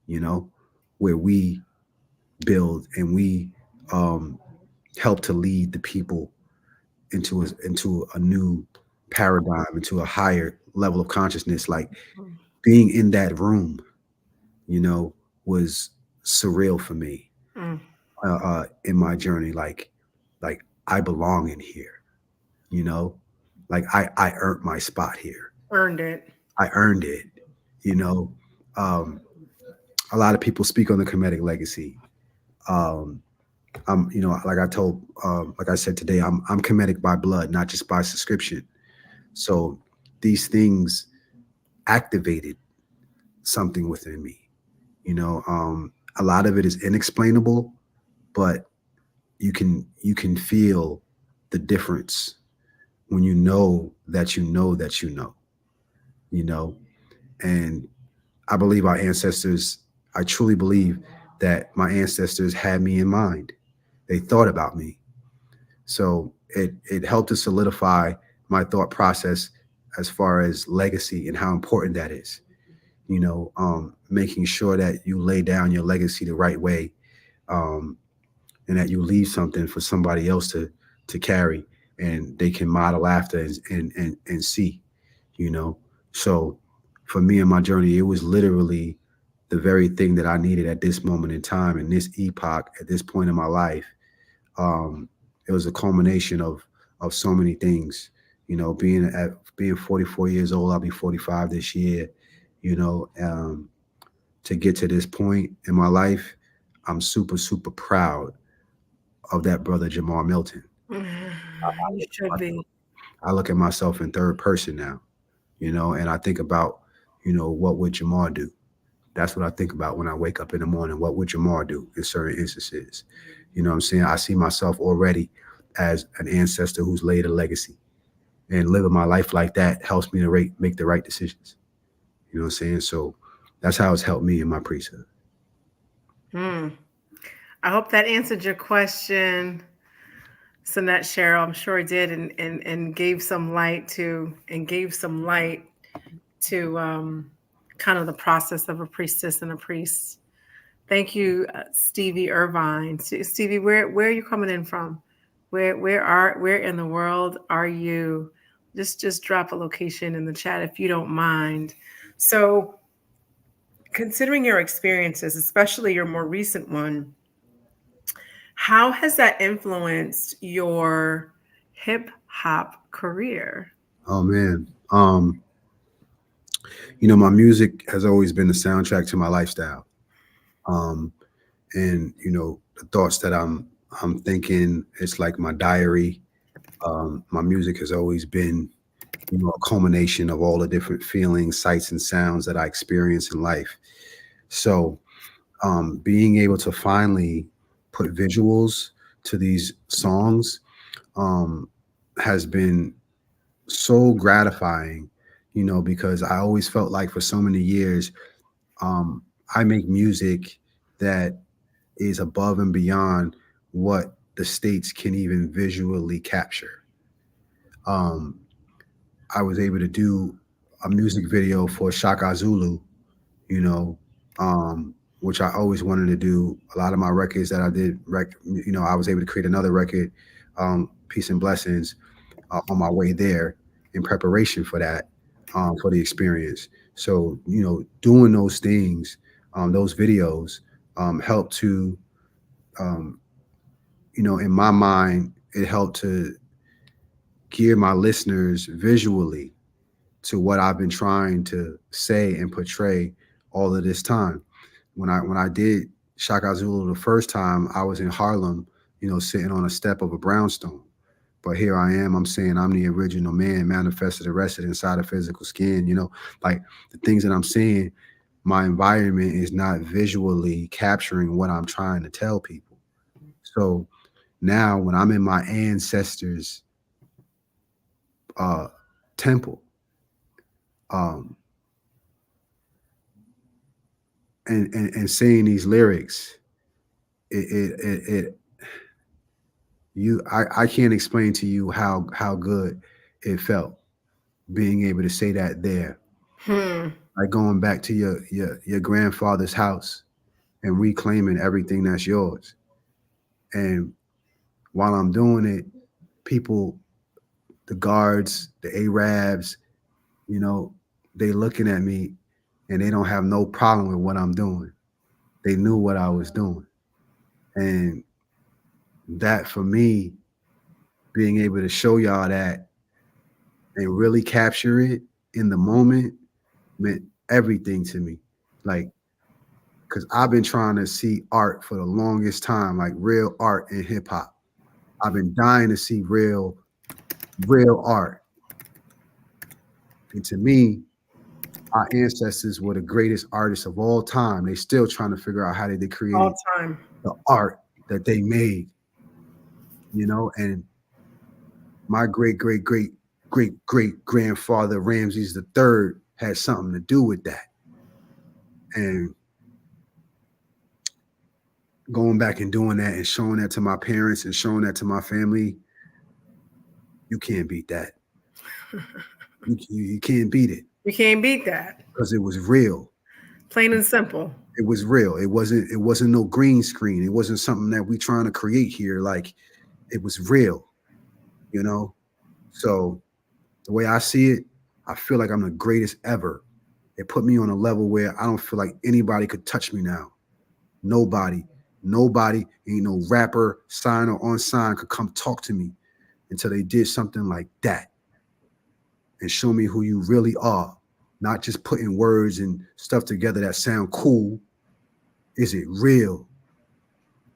You know, where we build and we um, help to lead the people into a new paradigm, into a higher level of consciousness. Like being in that room, you know, was surreal for me Mm. in my journey. Like I belong in here, you know, like I earned my spot here. Earned it. I earned it, you know. Um, a lot of people speak on the Kemetic legacy. Um, like I said today, I'm Kemetic by blood, not just by subscription. So these things activated something within me. A lot of it is inexplainable, but you can feel the difference when you know that you know that you know, you know. And I believe our ancestors, I truly believe that my ancestors had me in mind. They thought about me. So it helped to solidify my thought process as far as legacy and how important that is. Making sure that you lay down your legacy the right way, um, and that you leave something for somebody else to carry, and they can model after and see. You know, so for me in my journey, it was literally the very thing that I needed at this moment in time, in this epoch, at this point in my life. um, it was a culmination of so many things. Being 44 years old, I'll be 45 this year. You know, to get to this point in my life, I'm super super proud of that brother Jamar Milton. You should be. I look at myself in third person now, and I think about, what would Jamar do? That's what I think about when I wake up in the morning. What would Jamar do in certain instances? You know what I'm saying? I see myself already as an ancestor who's laid a legacy, and living my life like that helps me to make the right decisions. You know what I'm saying? So that's how it's helped me in my priesthood. Hmm. I hope that answered your question, Sinette Cheryl. I'm sure it did, and gave some light to kind of the process of a priestess and a priest. Thank you, Stevie Irvine. Stevie, where are you coming in from? Where in the world are you? Just drop a location in the chat if you don't mind. So, considering your experiences, especially your more recent one, how has that influenced your hip hop career? Oh man. My music has always been the soundtrack to my lifestyle. Um, and the thoughts that I'm thinking, it's like my diary. My music has always been, a culmination of all the different feelings, sights, and sounds that I experience in life. So, being able to finally put visuals to these songs um, has been so gratifying, because I always felt like for so many years, um, I make music that is above and beyond what the states can even visually capture. Um, I was able to do a music video for Shaka Zulu, you know, which I always wanted to do. A lot of my records that I did, I was able to create another record, Peace and Blessings, on my way there in preparation for that, for the experience. So, doing those things, those videos, help to, um, in my mind, it helped to gear my listeners visually to what I've been trying to say and portray all of this time. When I did Shaka Zulu the first time, I was in Harlem, sitting on a step of a brownstone. But here I am, I'm saying I'm the original man, manifested, arrested inside a physical skin, like the things that I'm saying, my environment is not visually capturing what I'm trying to tell people. So now when I'm in my ancestors' uh temple, um and saying these lyrics, it I can't explain to you how good it felt being able to say that there, Hmm. like going back to your grandfather's house and reclaiming everything that's yours. And while I'm doing it, people, the guards, the Arabs, you know, they looking at me and they don't have no problem with what I'm doing. They knew what I was doing. And that for me, being able to show y'all that and really capture it in the moment meant everything to me. Like, because I've been trying to see art for the longest time, like real art in hip hop. I've been dying to see real art. And to me, our ancestors were the greatest artists of all time. They still trying to figure out how they All created time. the art that they made, and my great grandfather Ramses the Third had something to do with that. And going back and doing that and showing that to my parents and showing that to my family, you can't beat that. You can't beat it You can't beat that. because it was real. Plain and simple. It was real. It wasn't no green screen. It wasn't something that we trying to create here. Like it was real, you know. So the way I see it, I feel like I'm the greatest ever. It put me on a level where I don't feel like anybody could touch me now. Nobody, nobody, ain't no rapper, sign or unsigned could come talk to me until they did something like that and show me who you really are. Not just putting words and stuff together that sound cool. Is it real?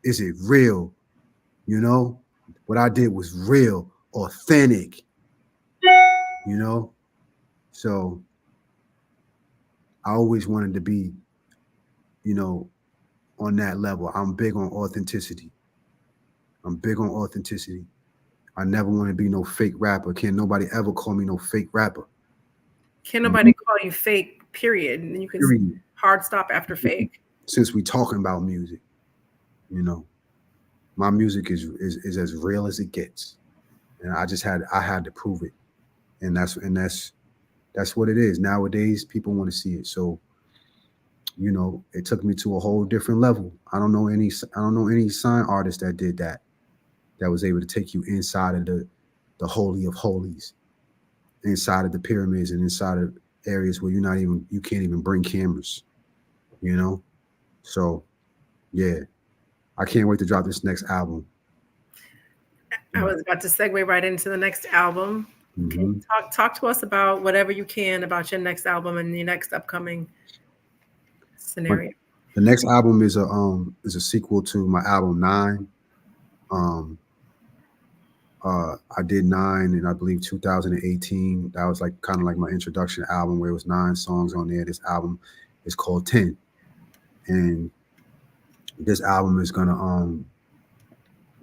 Is it real? You know, what I did was real, authentic, you know? So I always wanted to be, you know, on that level. I'm big on authenticity. I'm big on authenticity. I never want to be no fake rapper. Can't nobody ever call me no fake rapper. Can't nobody call you fake, period. And you can Period. hard stop after fake. Since we talking about music, you know. my music is as real as it gets, and I had to prove it, and that's what it is nowadays. People want to see it, so it took me to a whole different level. I don't know any sign artist that did that, that was able to take you inside of the holy of holies, inside of the pyramids, and inside of areas where you can't even bring cameras, you know. So yeah, I can't wait to drop this next album. I was about to segue right into the next album. Can you Hmm. talk to us about whatever you can about your next album and your next upcoming But scenario? the next album is a sequel to my album Nine. Um, I did Nine in, I believe, 2018. That was like kind of like my introduction album where it was 9 songs on there. This album is called 10, and this album is gonna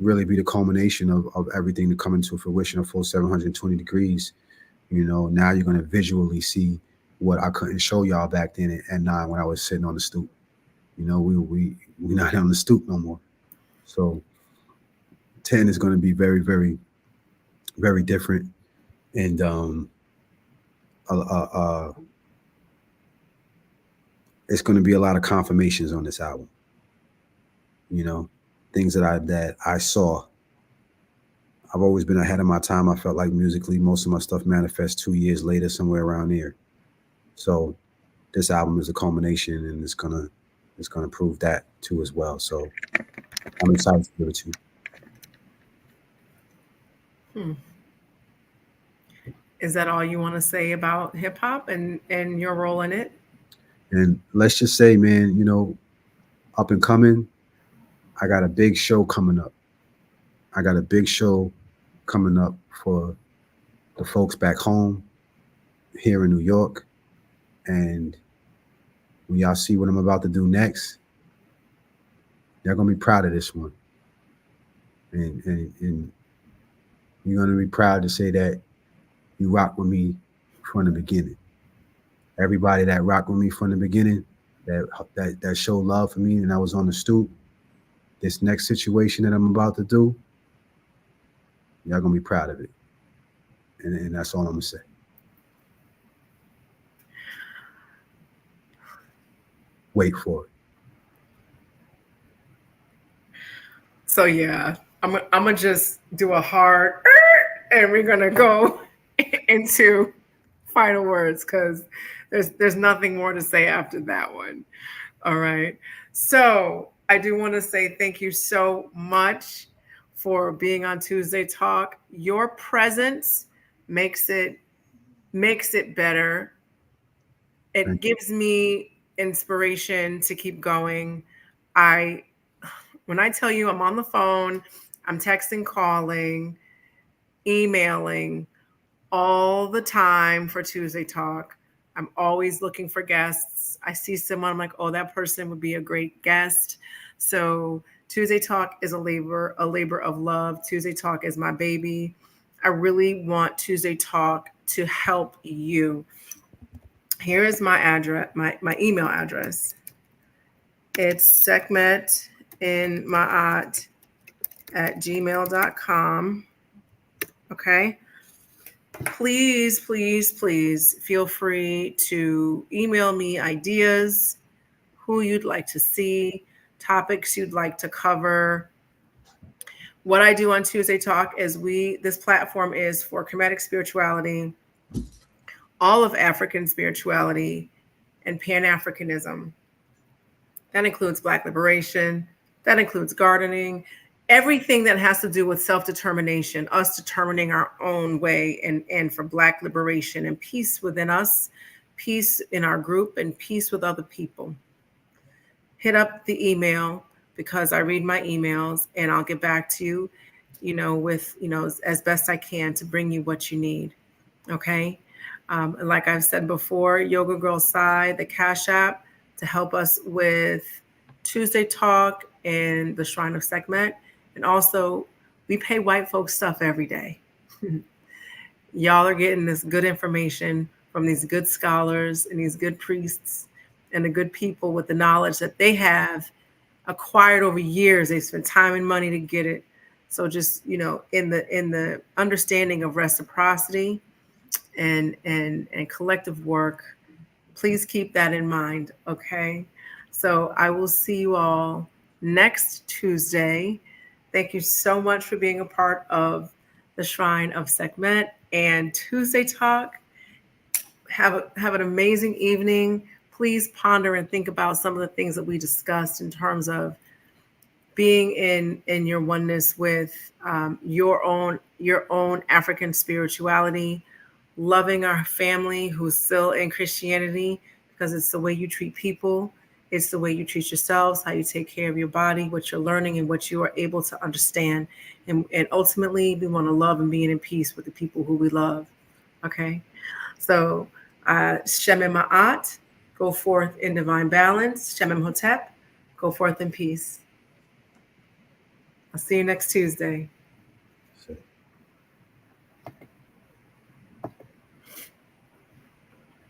really be the culmination of everything to come into fruition, a full 720 degrees. Now you're gonna visually see what I couldn't show y'all back then at Nine when I was sitting on the stoop. We not on the stoop no more. So 10 is gonna be very, very, very different, and uh, uh, uh, it's gonna be a lot of confirmations on this album. You know, things that I saw. I've always been ahead of my time. I felt like musically, most of my stuff manifests 2 years later, somewhere around there. So this album is a culmination, and it's gonna prove that too as well. So I'm excited to give it to you. Hmm. Is that all you want to say about hip hop and your role in it? And let's just say, man, up and coming, I got a big show coming up. I got a big show coming up for the folks back home here in New York. And when y'all see what I'm about to do next, y'all gonna be proud of this one. And you're gonna be proud to say that you rock with me from the beginning. Everybody that rocked with me from the beginning, that showed love for me, and I was on the stoop. This next situation that I'm about to do, y'all gonna be proud of it, and that's all I'm gonna say. Wait for it. So yeah, I'm gonna just do a hard and we're gonna go into final words because there's nothing more to say after that one. All right. So I do want to say thank you so much for being on Tuesday Talk. Your presence makes it better. It Thank you. gives me inspiration to keep going. I When I tell you I'm on the phone, I'm texting, calling, emailing all the time for Tuesday Talk. I'm always looking for guests. I see someone, I'm like, oh, that person would be a great guest. So Tuesday Talk is a labor of love. Tuesday Talk is my baby. I really want Tuesday Talk to help you. Here is my address, my email address. It's Kemet in Ma'at at gmail.com. Okay. Please, please, please feel free to email me ideas, who you'd like to see, topics you'd like to cover. What I do on Tuesday Talk is this platform is for Kemitic spirituality, all of African spirituality, and Pan-Africanism. That includes Black liberation, that includes gardening, everything that has to do with self-determination, us determining our own way, and for Black liberation and peace within us, peace in our group, and peace with other people. Hit up the email because I read my emails and I'll get back to you, with, as best I can to bring you what you need. Okay. And like I've said before, Yoga Girl Sai, the Cash App, to help us with Tuesday Talk and the Shrine of Sekhmet. And also, we pay white folks stuff every day. Y'all are getting this good information from these good scholars and these good priests and the good people with the knowledge that they have acquired over years. They spent time and money to get it. So just, you know, in the understanding of reciprocity and collective work, please keep that in mind. Okay. So I will see you all next Tuesday. Thank you so much for being a part of the Shrine of Sekhmet and Tuesday Talk. Have an amazing evening. Please ponder and think about some of the things that we discussed in terms of being in your oneness with your own African spirituality, loving our family who's still in Christianity, because it's the way you treat people, it's the way you treat yourselves, how you take care of your body, what you're learning and what you are able to understand. And ultimately, we want to love and be in peace with the people who we love. Okay? So, Shemem Ma'at, go forth in divine balance. Shemem Hotep, go forth in peace. I'll see you next Tuesday.